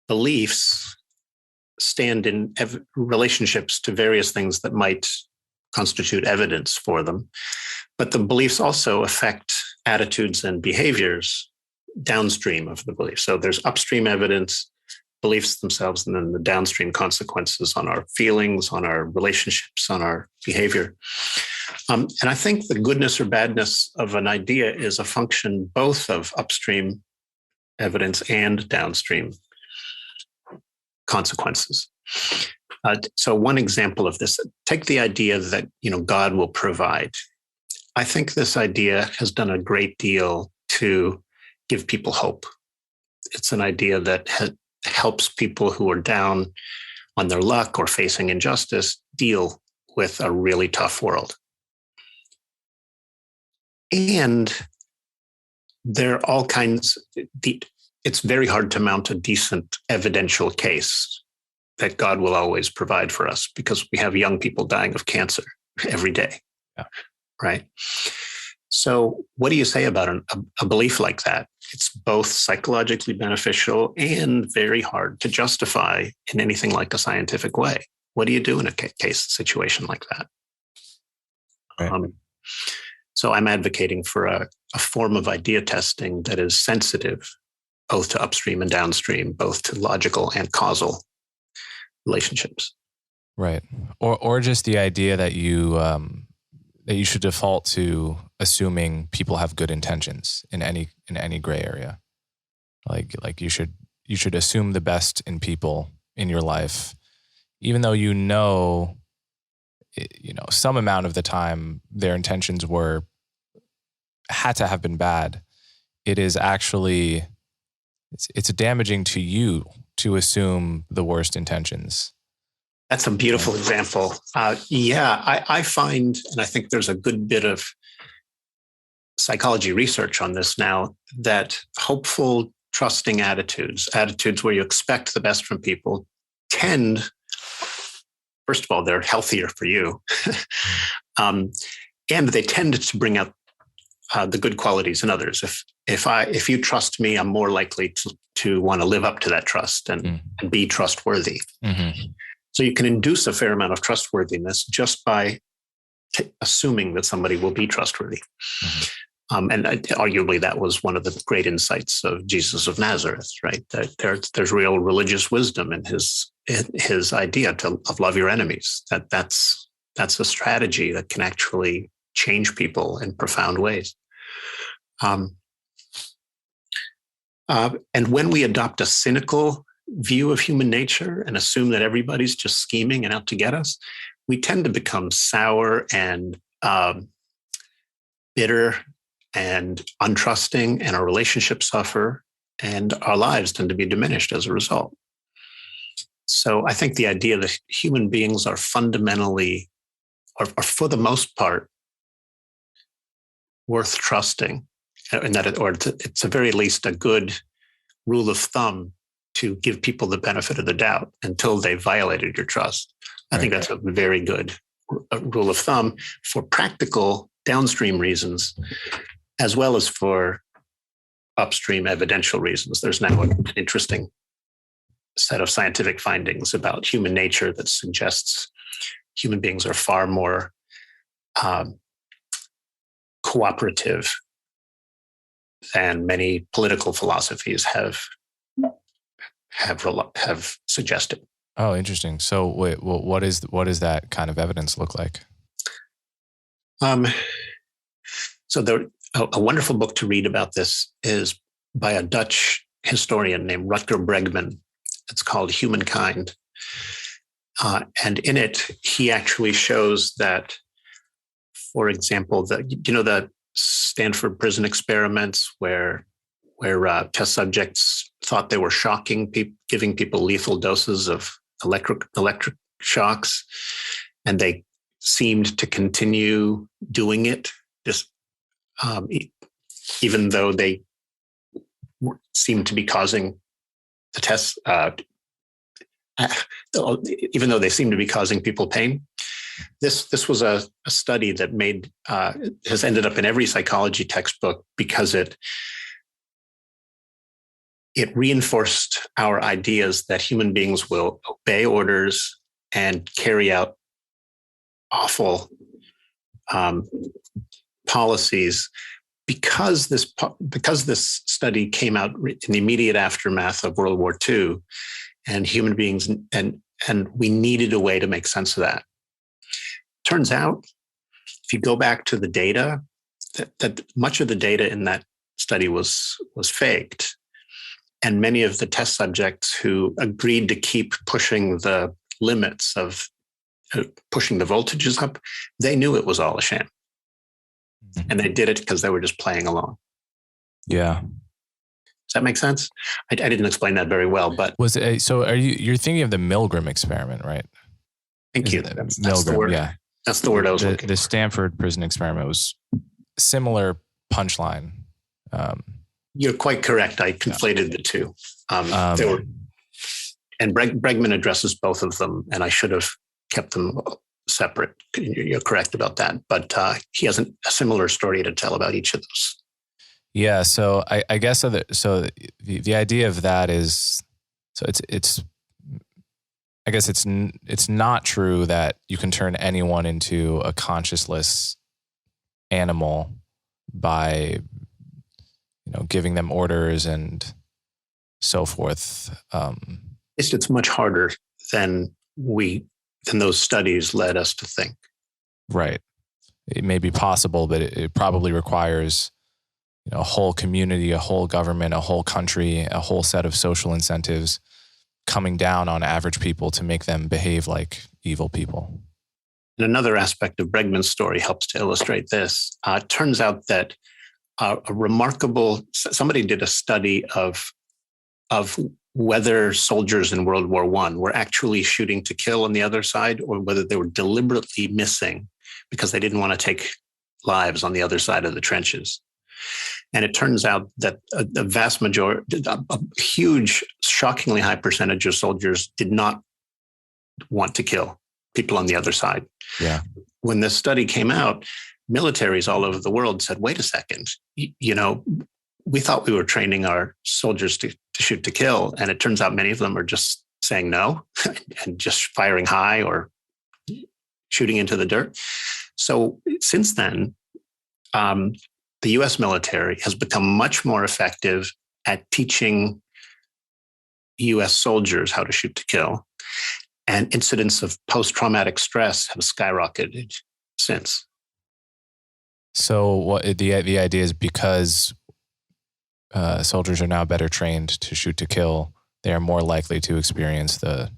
beliefs stand in relationships to various things that might constitute evidence for them, but the beliefs also affect attitudes and behaviors downstream of the belief. So there's upstream evidence, beliefs themselves, and then the downstream consequences on our feelings, on our relationships, on our behavior. And I think the goodness or badness of an idea is a function both of upstream evidence and downstream consequences. So one example of this, take the idea that, God will provide. I think this idea has done a great deal to give people hope. It's an idea that helps people who are down on their luck or facing injustice deal with a really tough world. And there are all kinds, it's very hard to mount a decent evidential case that God will always provide for us because we have young people dying of cancer every day. Yeah. Right? So what do you say about a belief like that? It's both psychologically beneficial and very hard to justify in anything like a scientific way. What do you do in a case situation like that? Right. So I'm advocating for a form of idea testing that is sensitive both to upstream and downstream, both to logical and causal relationships. Right. Or just the idea that you should default to assuming people have good intentions in any gray area. Like you should assume the best in people in your life, even though some amount of the time their intentions had to have been bad. It is actually it's damaging to you to assume the worst intentions. That's a beautiful example. I find, and I think there's a good bit of psychology research on this now, that hopeful, trusting attitudes where you expect the best from people tend, first of all, they're healthier for you. And they tend to bring out the good qualities in others. If you trust me, I'm more likely to want to live up to that trust and be trustworthy. Mm-hmm. So you can induce a fair amount of trustworthiness just by assuming that somebody will be trustworthy. Mm-hmm. And arguably that was one of the great insights of Jesus of Nazareth, right? That there's real religious wisdom in his idea of love your enemies. That's a strategy that can actually change people in profound ways. And when we adopt a cynical view of human nature and assume that everybody's just scheming and out to get us, we tend to become sour and bitter and untrusting, and our relationships suffer and our lives tend to be diminished as a result. So I think the idea that human beings are fundamentally, or for the most part, worth trusting, and that it's at very least a good rule of thumb to give people the benefit of the doubt until they violated your trust. I think that's a very good rule of thumb for practical downstream reasons, as well as for upstream evidential reasons. There's now an interesting set of scientific findings about human nature that suggests human beings are far more cooperative than many political philosophies have suggested. Oh, interesting. So wait, well, what does that kind of evidence look like? Um, so a wonderful book to read about this is by a Dutch historian named Rutger Bregman. It's called Humankind. And in it, he actually shows that, for example, the Stanford prison experiments where test subjects thought they were shocking people, giving people lethal doses of electric shocks, and they seemed to continue doing it, just even though they seemed to be causing the test, even though they seemed to be causing people pain. This was a study that has ended up in every psychology textbook because it reinforced our ideas that human beings will obey orders and carry out awful policies because this study came out in the immediate aftermath of World War II, and human beings and we needed a way to make sense of that. Turns out, if you go back to the data, that much of the data in that study was faked. And many of the test subjects who agreed to keep pushing the limits of pushing the voltages up, they knew it was all a sham. Mm-hmm. And they did it because they were just playing along. Yeah. Does that make sense? I didn't explain that very well, but you're thinking of the Milgram experiment, right? Thank you. That's the word. Yeah. That's the word I was looking for. The Stanford prison experiment was similar punchline. You're quite correct. I conflated the two. They were, and Bregman addresses both of them, and I should have kept them separate. You're correct about that. But he has a similar story to tell about each of those. Yeah. So I guess the idea of that is, so it's I guess it's not true that you can turn anyone into a conscienceless animal by giving them orders and so forth. It's much harder than those studies led us to think. Right. It may be possible, but it probably requires a whole community, a whole government, a whole country, a whole set of social incentives coming down on average people to make them behave like evil people. And another aspect of Bregman's story helps to illustrate this. It turns out that somebody did a study of whether soldiers in World War I were actually shooting to kill on the other side, or whether they were deliberately missing because they didn't want to take lives on the other side of the trenches. And it turns out that a vast majority, a huge, shockingly high percentage of soldiers did not want to kill people on the other side. Yeah. When this study came out, militaries all over the world said, wait a second, we thought we were training our soldiers to shoot to kill. And it turns out many of them are just saying no and just firing high or shooting into the dirt. So since then, the US military has become much more effective at teaching US soldiers how to shoot to kill. And incidents of post-traumatic stress have skyrocketed since. So what the idea is, because soldiers are now better trained to shoot to kill, they are more likely to experience the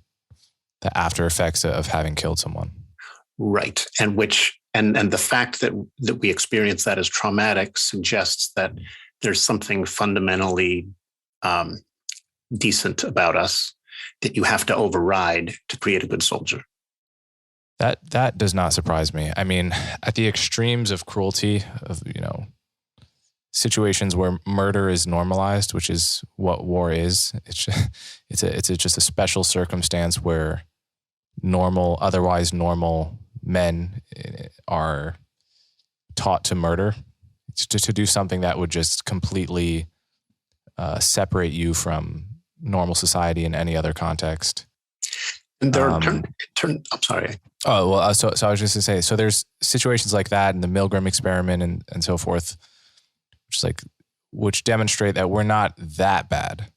after effects of having killed someone. Right. And the fact that we experience that as traumatic suggests that there's something fundamentally decent about us that you have to override to create a good soldier. That does not surprise me. I mean, at the extremes of cruelty, of situations where murder is normalized, which is what war is. It's just a special circumstance where otherwise normal men are taught to murder, to do something that would just completely separate you from normal society in any other context. And there are I'm sorry. Oh, well, so I was just going to say, so there's situations like that in the Milgram experiment and so forth, which demonstrate that we're not that bad.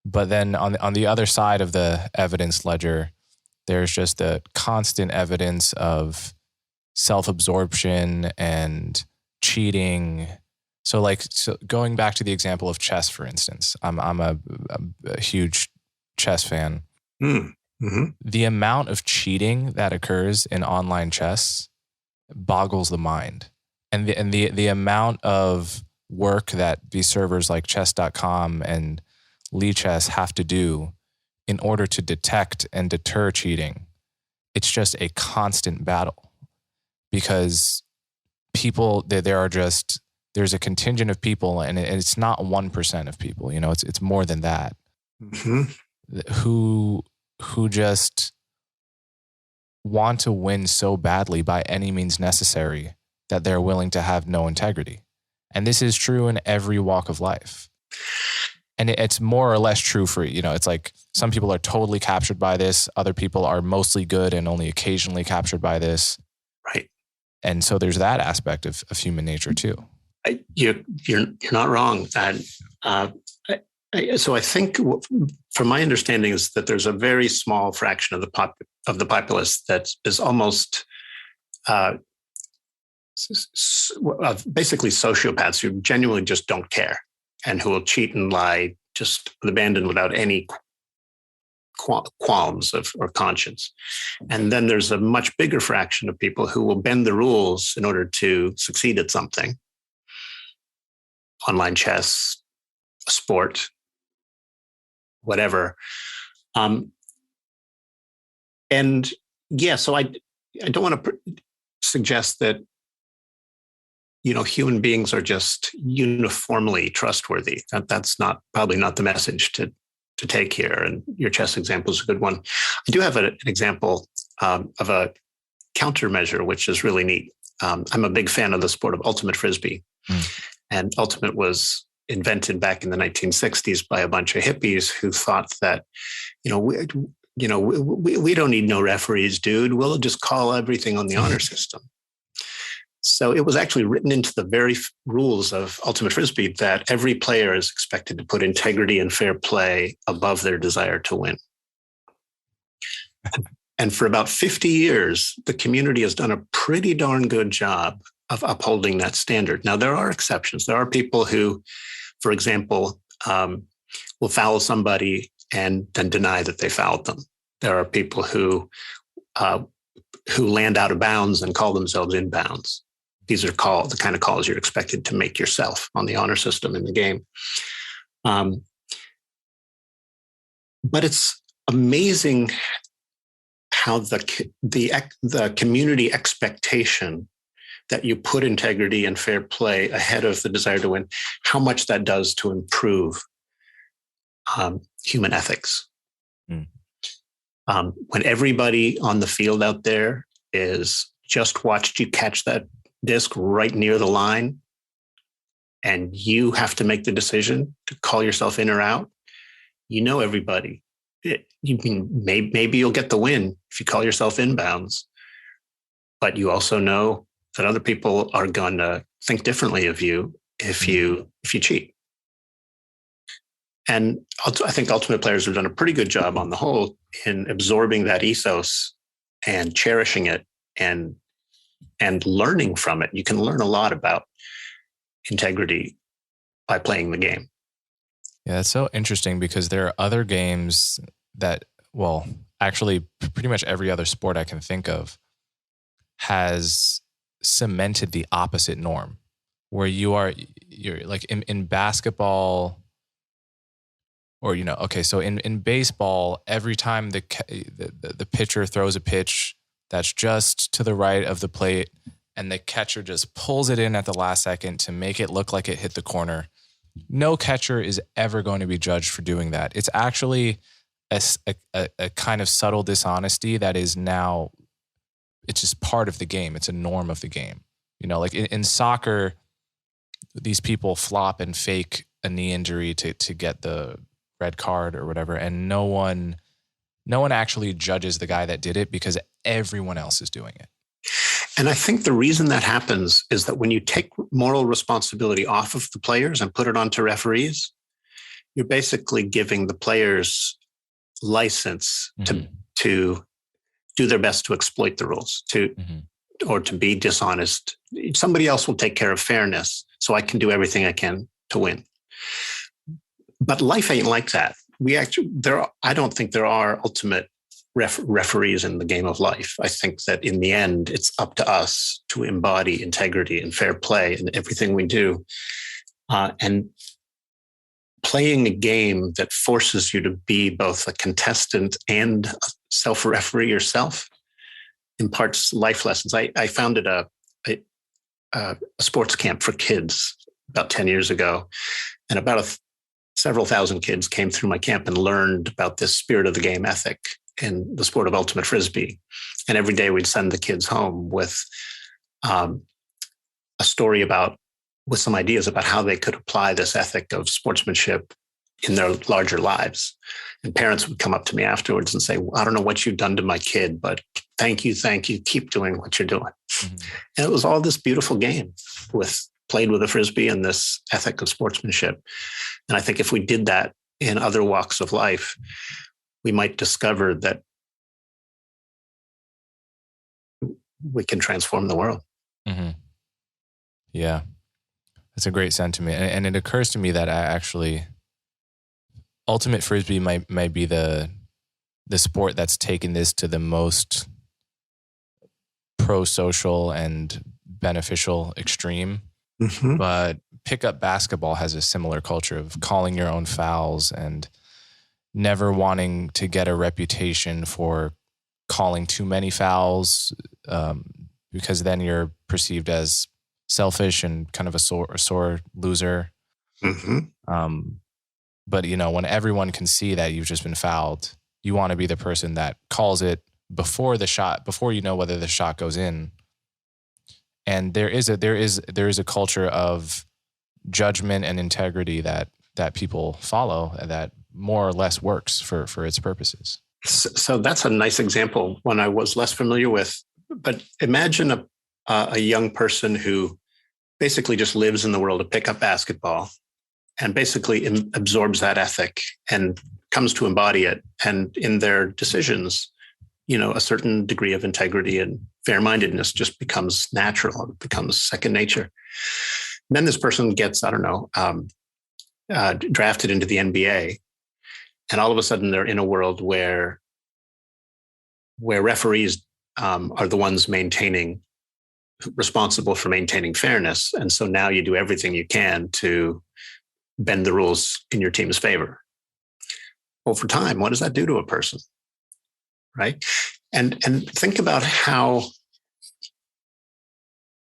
But then on the other side of the evidence ledger, There's just the constant evidence of self-absorption and cheating. So going back to the example of chess, for instance, I'm a huge chess fan. Mm-hmm. The amount of cheating that occurs in online chess boggles the mind. And the amount of work that these servers like chess.com and Lichess have to do in order to detect and deter cheating, it's just a constant battle. Because there's a contingent of people, and it's not 1% of people, it's more than that, who just want to win so badly by any means necessary that they're willing to have no integrity. And this is true in every walk of life. And it's more or less true for, it's like some people are totally captured by this. Other people are mostly good and only occasionally captured by this. Right. And so there's that aspect of human nature too. You're not wrong. So I think, from my understanding, is that there's a very small fraction of the populace that is almost basically sociopaths who genuinely just don't care and who will cheat and lie just with abandon without any qualms or conscience. And then there's a much bigger fraction of people who will bend the rules in order to succeed at something. Online chess, a sport, whatever. And yeah, so I don't want to suggest that, human beings are just uniformly trustworthy. That's probably not the message to take here. And your chess example is a good one. I do have an example of a countermeasure, which is really neat. I'm a big fan of the sport of ultimate frisbee. And ultimate was invented back in the 1960s by a bunch of hippies who thought that, we don't need no referees, dude. We'll just call everything on the honor system. So it was actually written into the very rules of ultimate frisbee that every player is expected to put integrity and fair play above their desire to win. And for about 50 years, the community has done a pretty darn good job of upholding that standard. Now, there are exceptions. There are people who, for example, will foul somebody and then deny that they fouled them. There are people who land out of bounds and call themselves inbounds. These are the kind of calls you're expected to make yourself on the honor system in the game. But it's amazing how the community expectation that you put integrity and fair play ahead of the desire to win, how much that does to improve human ethics. When everybody on the field out there is just watched you catch that disc right near the line, and you have to make the decision to call yourself in or out, everybody. Maybe you'll get the win if you call yourself inbounds, but you also know that other people are going to think differently of you if you cheat. And I think ultimate players have done a pretty good job on the whole in absorbing that ethos and cherishing it and learning from it. You can learn a lot about integrity by playing the game. Yeah, that's so interesting because there are other games that, actually pretty much every other sport I can think of has cemented the opposite norm, where you're like in basketball, or so in baseball, every time the pitcher throws a pitch that's just to the right of the plate and the catcher just pulls it in at the last second to make it look like it hit the corner, no catcher is ever going to be judged for doing that. It's actually a kind of subtle dishonesty that is now, it's just part of the game. It's a norm of the game. Like in soccer, these people flop and fake a knee injury to get the red card or whatever, and no one actually judges the guy that did it because everyone else is doing it. And I think the reason that happens is that when you take moral responsibility off of the players and put it onto referees, you're basically giving the players license to do their best to exploit the rules, or to be dishonest. Somebody else will take care of fairness, so I can do everything I can to win. But life ain't like that. I don't think there are ultimate referees in the game of life. I think that in the end, it's up to us to embody integrity and fair play in everything we do. And playing a game that forces you to be both a contestant and a self-referee yourself imparts life lessons. I founded a sports camp for kids about 10 years ago, and about several thousand kids came through my camp and learned about this spirit of the game ethic in the sport of ultimate frisbee. And every day we'd send the kids home with a story with some ideas about how they could apply this ethic of sportsmanship in their larger lives. And parents would come up to me afterwards and say, I don't know what you've done to my kid, but thank you. Keep doing what you're doing. Mm-hmm. And it was all this beautiful game played with a frisbee and this ethic of sportsmanship. And I think if we did that in other walks of life, we might discover that we can transform the world. Mm-hmm. Yeah, that's a great sentiment. And it occurs to me that ultimate frisbee might be the sport that's taken this to the most pro-social and beneficial extreme. Mm-hmm. But pickup basketball has a similar culture of calling your own fouls and never wanting to get a reputation for calling too many fouls, because then you're perceived as selfish and kind of a sore loser. Mm-hmm. But when everyone can see that you've just been fouled, you want to be the person that calls it before you know whether the shot goes in. And there is a culture of judgment and integrity that people follow, and that more or less works for its purposes. So that's a nice example, one I was less familiar with. But imagine a young person who basically just lives in the world of pickup basketball and basically absorbs that ethic and comes to embody it. And in their decisions, a certain degree of integrity and fair-mindedness just becomes natural. It becomes second nature. And then this person gets, drafted into the NBA. And all of a sudden they're in a world where referees are the ones responsible for maintaining fairness. And so now you do everything you can to bend the rules in your team's favor. Over time, what does that do to a person? Right? And think about how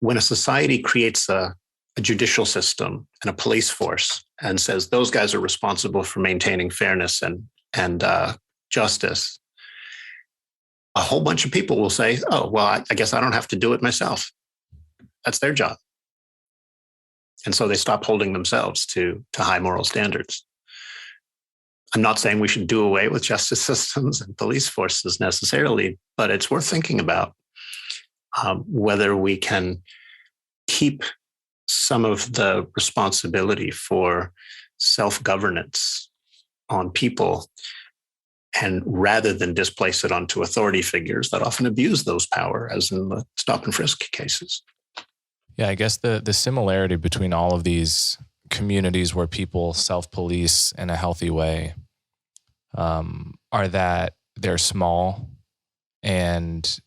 when a society creates a judicial system and a police force and says those guys are responsible for maintaining fairness and justice, a whole bunch of people will say, oh, well, I guess I don't have to do it myself. That's their job. And so they stop holding themselves to high moral standards. I'm not saying we should do away with justice systems and police forces necessarily, but it's worth thinking about whether we can keep some of the responsibility for self-governance on people, and rather than displace it onto authority figures that often abuse those power, as in the stop and frisk cases. Yeah, I guess the similarity between all of these communities where people self-police in a healthy way are that they're small, and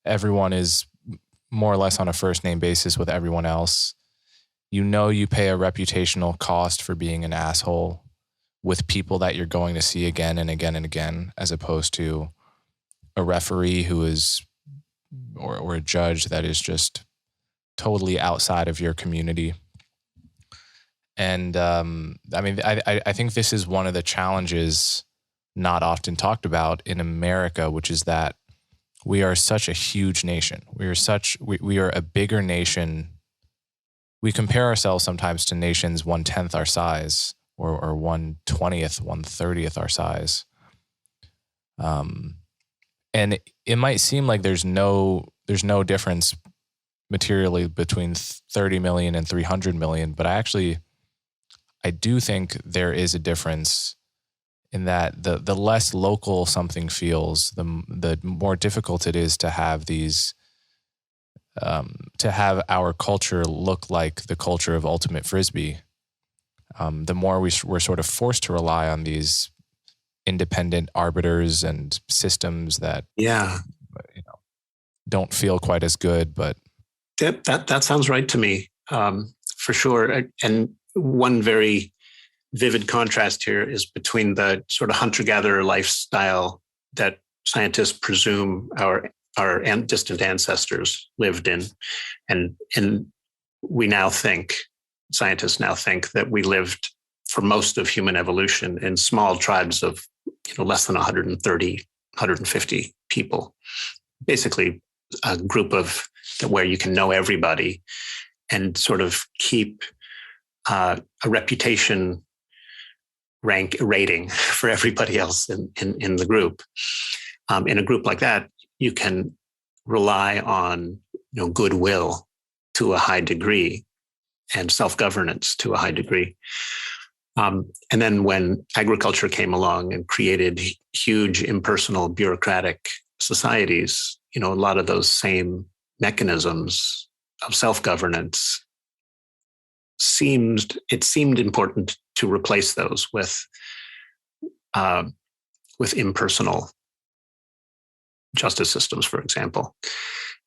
everyone is more or less on a first name basis with everyone else. You pay a reputational cost for being an asshole with people that you're going to see again and again and again, as opposed to a referee who is or a judge that is just totally outside of your community. And I think this is one of the challenges not often talked about in America, which is that we are such a huge nation. We are a bigger nation. We compare ourselves sometimes to nations 1/10 our size, or 1/20th, 1/30th our size. And it might seem like there's no difference materially between 30 million and 300 million, but I do think there is a difference in that the less local something feels, the more difficult it is to have these, to have our culture look like the culture of ultimate frisbee. The more we're sort of forced to rely on these independent arbiters and systems that don't feel quite as good. But that sounds right to me, for sure. And one very vivid contrast here is between the sort of hunter-gatherer lifestyle that scientists presume our distant ancestors lived in, and scientists now think that we lived for most of human evolution in small tribes of less than 130, 150 people, basically a group of where you can know everybody and sort of keep a reputation rating for everybody else in the group. In a group like that, you can rely on goodwill to a high degree and self-governance to a high degree. And then when agriculture came along and created huge impersonal bureaucratic societies, a lot of those same mechanisms of self-governance seemed important to replace those with impersonal justice systems, for example.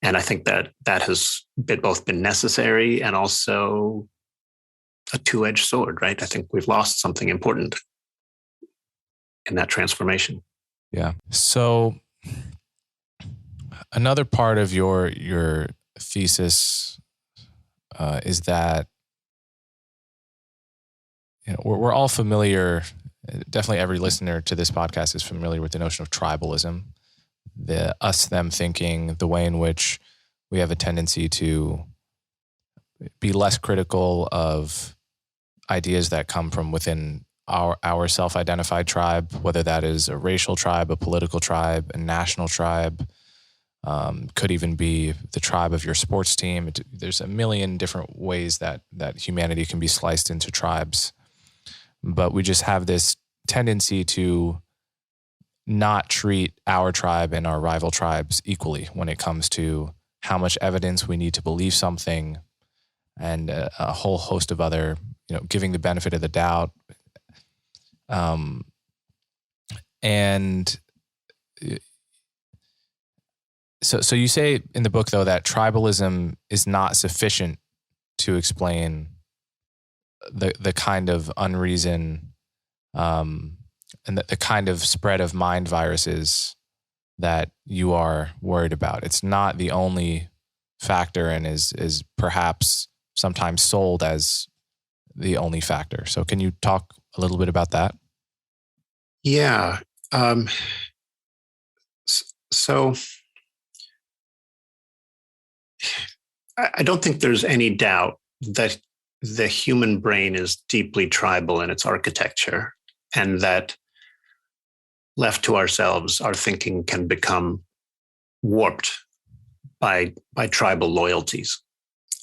And I think that has both been necessary and also a two-edged sword, right? I think we've lost something important in that transformation. Yeah. So another part of your thesis is that we're all familiar. Definitely, every listener to this podcast is familiar with the notion of tribalism, the us-them thinking, the way in which we have a tendency to be less critical of ideas that come from within our self-identified tribe, whether that is a racial tribe, a political tribe, a national tribe, could even be the tribe of your sports team. There's a million different ways that humanity can be sliced into tribes. But we just have this tendency to not treat our tribe and our rival tribes equally when it comes to how much evidence we need to believe something, and a whole host of other, giving the benefit of the doubt. And so you say in the book, though, that tribalism is not sufficient to explain the kind of unreason and the kind of spread of mind viruses that you are worried about. It's not the only factor, and is perhaps sometimes sold as the only factor. So can you talk a little bit about that? Yeah. So I don't think there's any doubt that the human brain is deeply tribal in its architecture, and that left to ourselves, our thinking can become warped by tribal loyalties.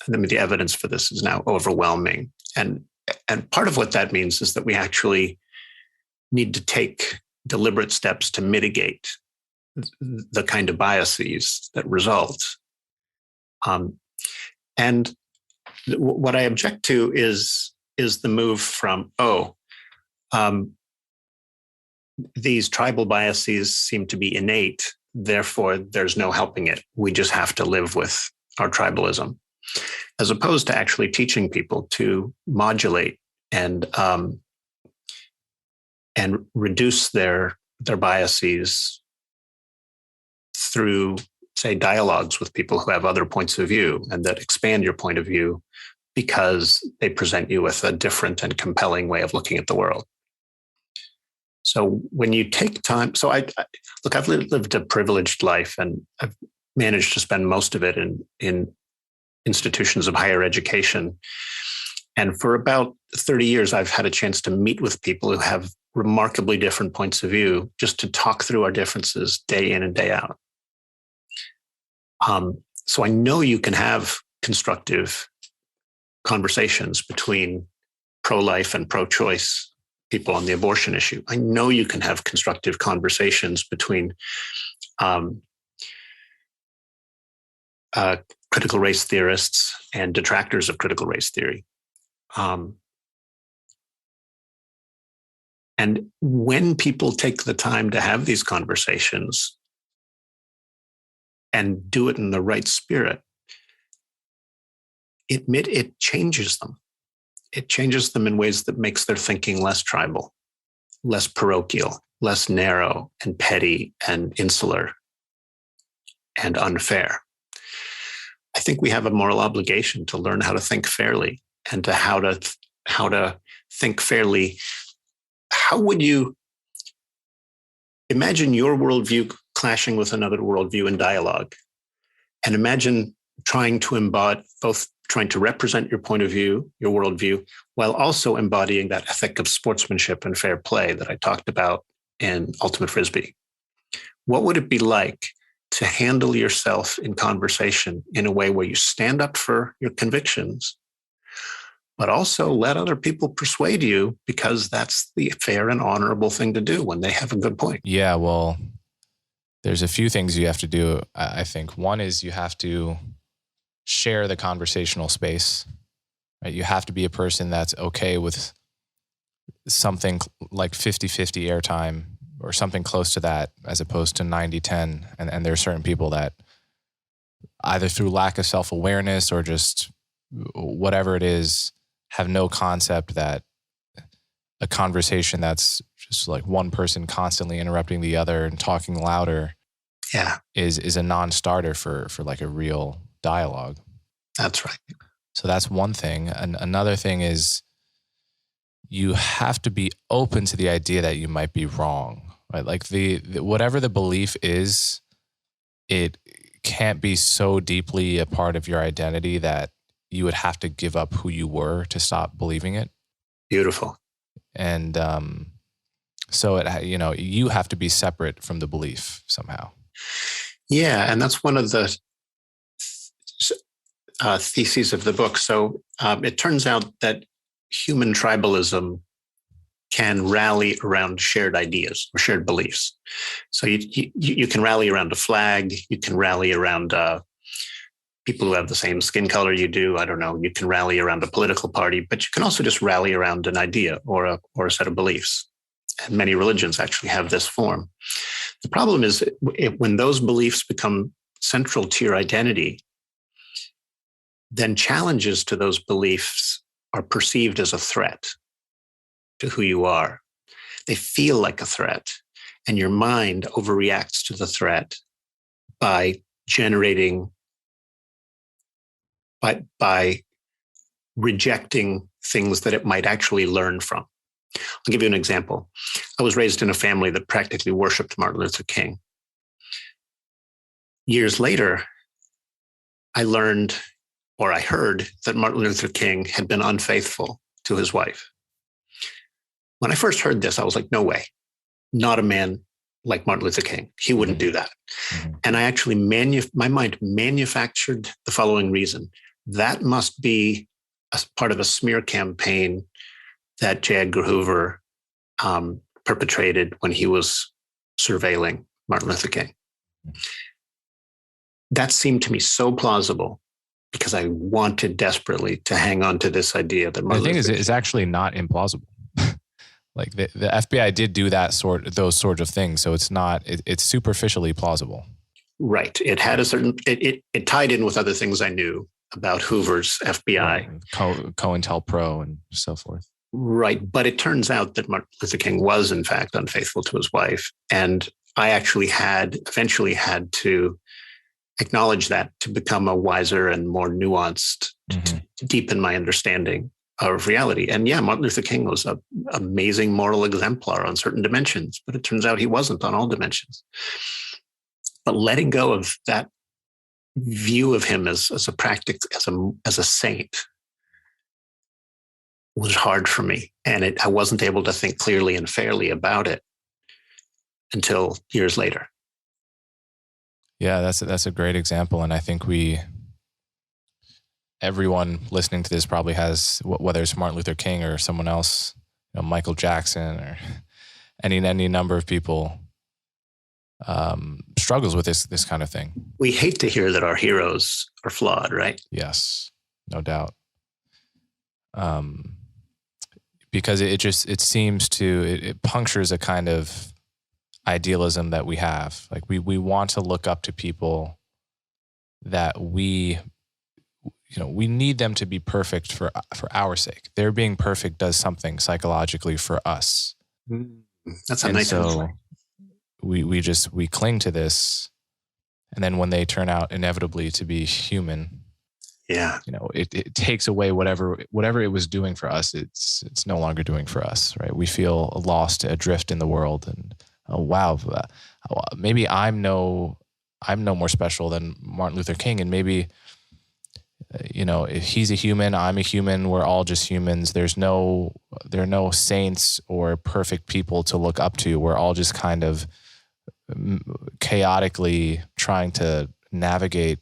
I mean, the evidence for this is now overwhelming. And part of what that means is that we actually need to take deliberate steps to mitigate the kind of biases that result. And what I object to is the move from, these tribal biases seem to be innate, therefore there's no helping it. We just have to live with our tribalism, as opposed to actually teaching people to modulate and reduce their biases through, say, dialogues with people who have other points of view and that expand your point of view because they present you with a different and compelling way of looking at the world. So when you take time, I've lived a privileged life, and I've managed to spend most of it in institutions of higher education. And for about 30 years, I've had a chance to meet with people who have remarkably different points of view, just to talk through our differences day in and day out. So I know you can have constructive conversations between pro-life and pro-choice people on the abortion issue. I know you can have constructive conversations between critical race theorists and detractors of critical race theory. And when people take the time to have these conversations and do it in the right spirit, it changes them. It changes them in ways that makes their thinking less tribal, less parochial, less narrow and petty and insular and unfair. I think we have a moral obligation to learn how to think fairly and to how to think fairly. How would you imagine your worldview clashing with another worldview in dialogue? And imagine trying to embody both, trying to represent your point of view, your worldview, while also embodying that ethic of sportsmanship and fair play that I talked about in Ultimate Frisbee. What would it be like to handle yourself in conversation in a way where you stand up for your convictions, but also let other people persuade you, because that's the fair and honorable thing to do when they have a good point? Yeah, well, there's a few things you have to do, I think. One is you have to share the conversational space, right? You have to be a person that's okay with something like 50-50 airtime or something close to that, as opposed to 90-10. And there are certain people that either through lack of self-awareness or just whatever it is, have no concept that a conversation that's just like one person constantly interrupting the other and talking louder is a non-starter for like a real dialogue. That's right. So that's one thing. And another thing is you have to be open to the idea that you might be wrong, right? Like the whatever the belief is, it can't be so deeply a part of your identity that you would have to give up who you were to stop believing it. Beautiful. And so you have to be separate from the belief somehow. Yeah, and that's one of the theses of the book. So it turns out that human tribalism can rally around shared ideas or shared beliefs. So you can rally around a flag, you can rally around people who have the same skin color you do. I don't know. You can rally around a political party, but you can also just rally around an idea or a set of beliefs. And many religions actually have this form. The problem is when those beliefs become central to your identity, then challenges to those beliefs are perceived as a threat to who you are. They feel like a threat, and your mind overreacts to the threat by rejecting things that it might actually learn from. I'll give you an example. I was raised in a family that practically worshiped Martin Luther King. Years later, I learned, or I heard, that Martin Luther King had been unfaithful to his wife. When I first heard this, I was like, no way, not a man like Martin Luther King. He wouldn't do that. Mm-hmm. And I actually my mind manufactured the following reason. That must be a part of a smear campaign that J. Edgar Hoover perpetrated when he was surveilling Martin Luther King. That seemed to me so plausible because I wanted desperately to hang on to this idea that Martin Luther King... it's actually not implausible. Like the FBI did do those sorts of things, so it's superficially plausible. Right. It had it tied in with other things I knew about Hoover's FBI. COINTELPRO and so forth. Right. But it turns out that Martin Luther King was, in fact, unfaithful to his wife. And I actually eventually had to acknowledge that to become a wiser and more nuanced, to deepen my understanding of reality. And yeah, Martin Luther King was an amazing moral exemplar on certain dimensions, but it turns out he wasn't on all dimensions. But letting go of that view of him as a saint was hard for me. And I wasn't able to think clearly and fairly about it until years later. Yeah, that's a great example. And I think everyone listening to this probably has, whether it's Martin Luther King or someone else Michael Jackson or any number of people struggles with this kind of thing. We hate to hear that our heroes are flawed, right? Yes, no doubt. Because it seems it punctures a kind of idealism that we have. Like we want to look up to people that we need them to be perfect for our sake. Their being perfect does something psychologically for us. That's a nice so we cling to this, and then when they turn out inevitably to be human, it takes away whatever it was doing for us. It's no longer doing for us, right? We feel lost, adrift in the world, and maybe I'm no more special than Martin Luther King, and maybe if he's a human, I'm a human, we're all just humans. There are no saints or perfect people to look up to. We're all just kind of chaotically trying to navigate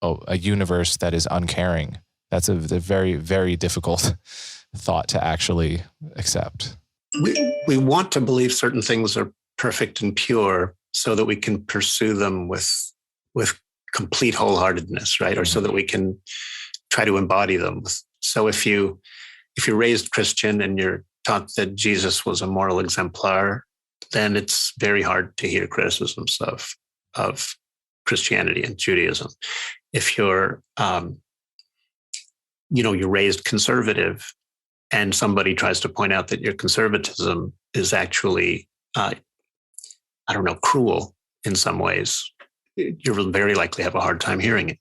a universe that is uncaring. That's a very, very difficult thought to actually accept. We want to believe certain things are perfect and pure so that we can pursue them with complete wholeheartedness, right? Or so that we can try to embody them. So if you're raised Christian and you're taught that Jesus was a moral exemplar, then it's very hard to hear criticisms of Christianity and Judaism. If you're you're raised conservative and somebody tries to point out that your conservatism is actually cruel in some ways, you'll very likely have a hard time hearing it,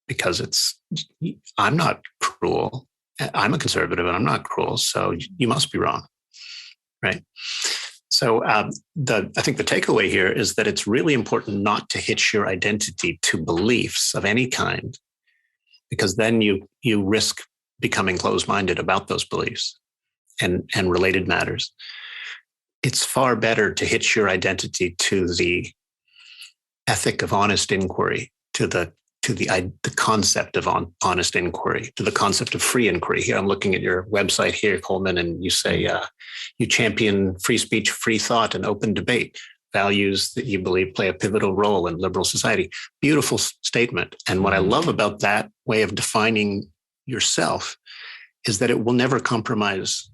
because I'm not cruel. I'm a conservative and I'm not cruel, so you must be wrong, right? So I think the takeaway here is that it's really important not to hitch your identity to beliefs of any kind, because then you risk becoming closed-minded about those beliefs and related matters. It's far better to hitch your identity to the ethic of honest inquiry, to the concept of honest inquiry, to the concept of free inquiry. Here, I'm looking at your website here, Coleman, and you say you champion free speech, free thought, and open debate, values that you believe play a pivotal role in liberal society. Beautiful statement. And what I love about that way of defining yourself is that it will never compromise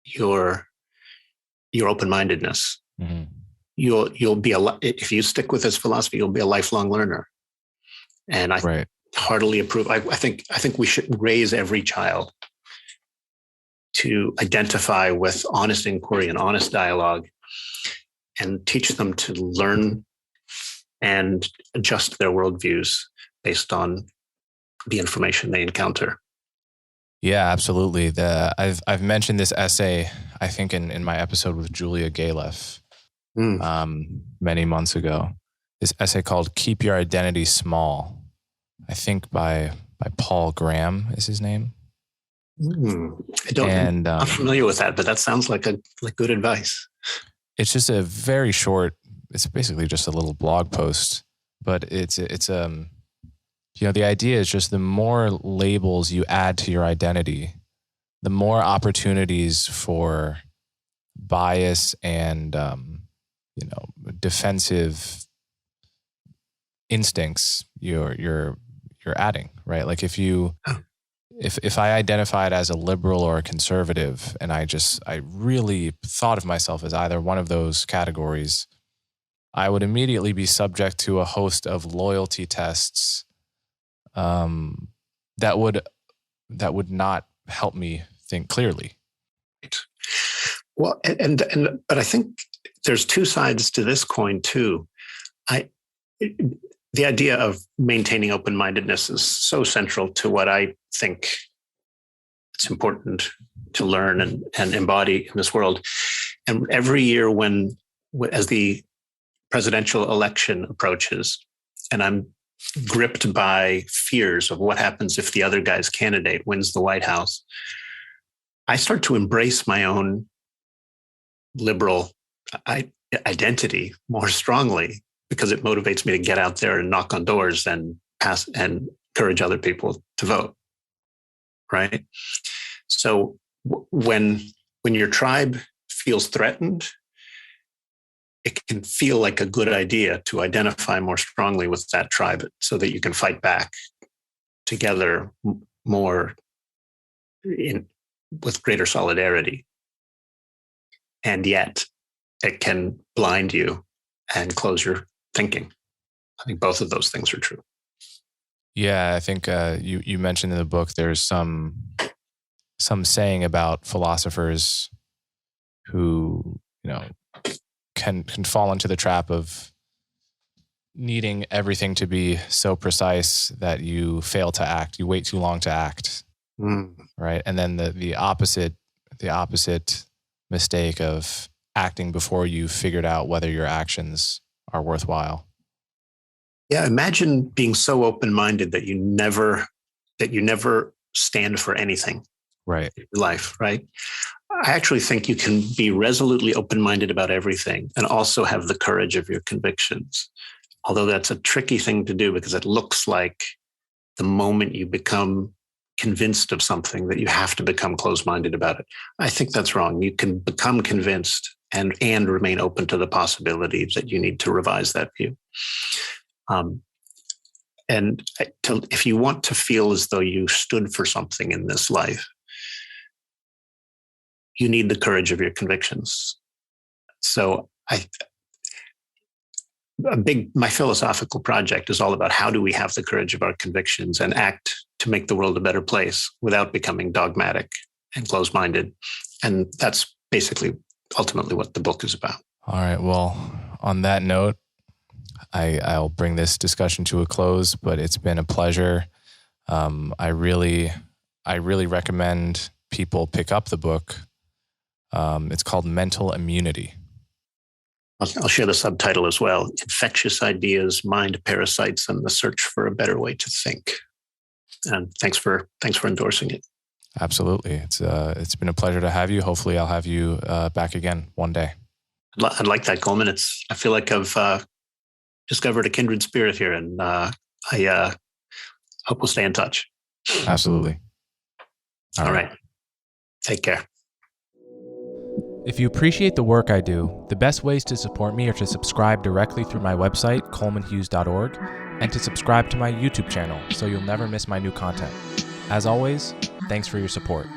your open-mindedness. Mm-hmm. You'll be if you stick with this philosophy, you'll be a lifelong learner. And I heartily approve. I think we should raise every child to identify with honest inquiry and honest dialogue, and teach them to learn and adjust their worldviews based on the information they encounter. Yeah, absolutely. I've mentioned this essay, I think, in my episode with Julia Galef many months ago. This essay called "Keep Your Identity Small," I think by Paul Graham is his name. I'm not familiar with that, but that sounds like good advice. It's just a very short. It's basically just a little blog post, but it's the idea is just the more labels you add to your identity, the more opportunities for bias and defensive instincts you're adding, right? Like if I identified as a liberal or a conservative, and I really thought of myself as either one of those categories, I would immediately be subject to a host of loyalty tests that would not help me think clearly. Well, but I think there's two sides to this coin too. The idea of maintaining open-mindedness is so central to what I think it's important to learn and embody in this world. And every year as the presidential election approaches, and I'm gripped by fears of what happens if the other guy's candidate wins the White House, I start to embrace my own liberal identity more strongly, because it motivates me to get out there and knock on doors and pass and encourage other people to vote. Right. So when when your tribe feels threatened, it can feel like a good idea to identify more strongly with that tribe so that you can fight back together more with greater solidarity. And yet it can blind you and close your thinking. I think both of those things are true. Yeah, I think you mentioned in the book there's some saying about philosophers who, can fall into the trap of needing everything to be so precise that you fail to act. You wait too long to act, right? And then the opposite mistake of acting before you figured out whether your actions are worthwhile. Yeah, imagine being so open-minded that you never stand for anything, right, in your life, right? I actually think you can be resolutely open-minded about everything and also have the courage of your convictions. Although that's a tricky thing to do because it looks like the moment you become convinced of something that you have to become closed-minded about it. I think that's wrong. You can become convinced and remain open to the possibility that you need to revise that view. If you want to feel as though you stood for something in this life, you need the courage of your convictions. So my philosophical project is all about how do we have the courage of our convictions and act to make the world a better place without becoming dogmatic and closed-minded. And that's basically ultimately what the book is about. All right. Well, on that note, I'll bring this discussion to a close, but it's been a pleasure. I really recommend people pick up the book. It's called Mental Immunity. I'll share the subtitle as well. Infectious Ideas, Mind, Parasites, and the Search for a Better Way to Think. And thanks for endorsing it. Absolutely. It's been a pleasure to have you. Hopefully I'll have you back again one day. I'd like that, Coleman. I feel like I've discovered a kindred spirit here, and I hope we'll stay in touch. Absolutely. All right. Take care. If you appreciate the work I do, the best ways to support me are to subscribe directly through my website, colemanhughes.org, and to subscribe to my YouTube channel so you'll never miss my new content. As always, thanks for your support.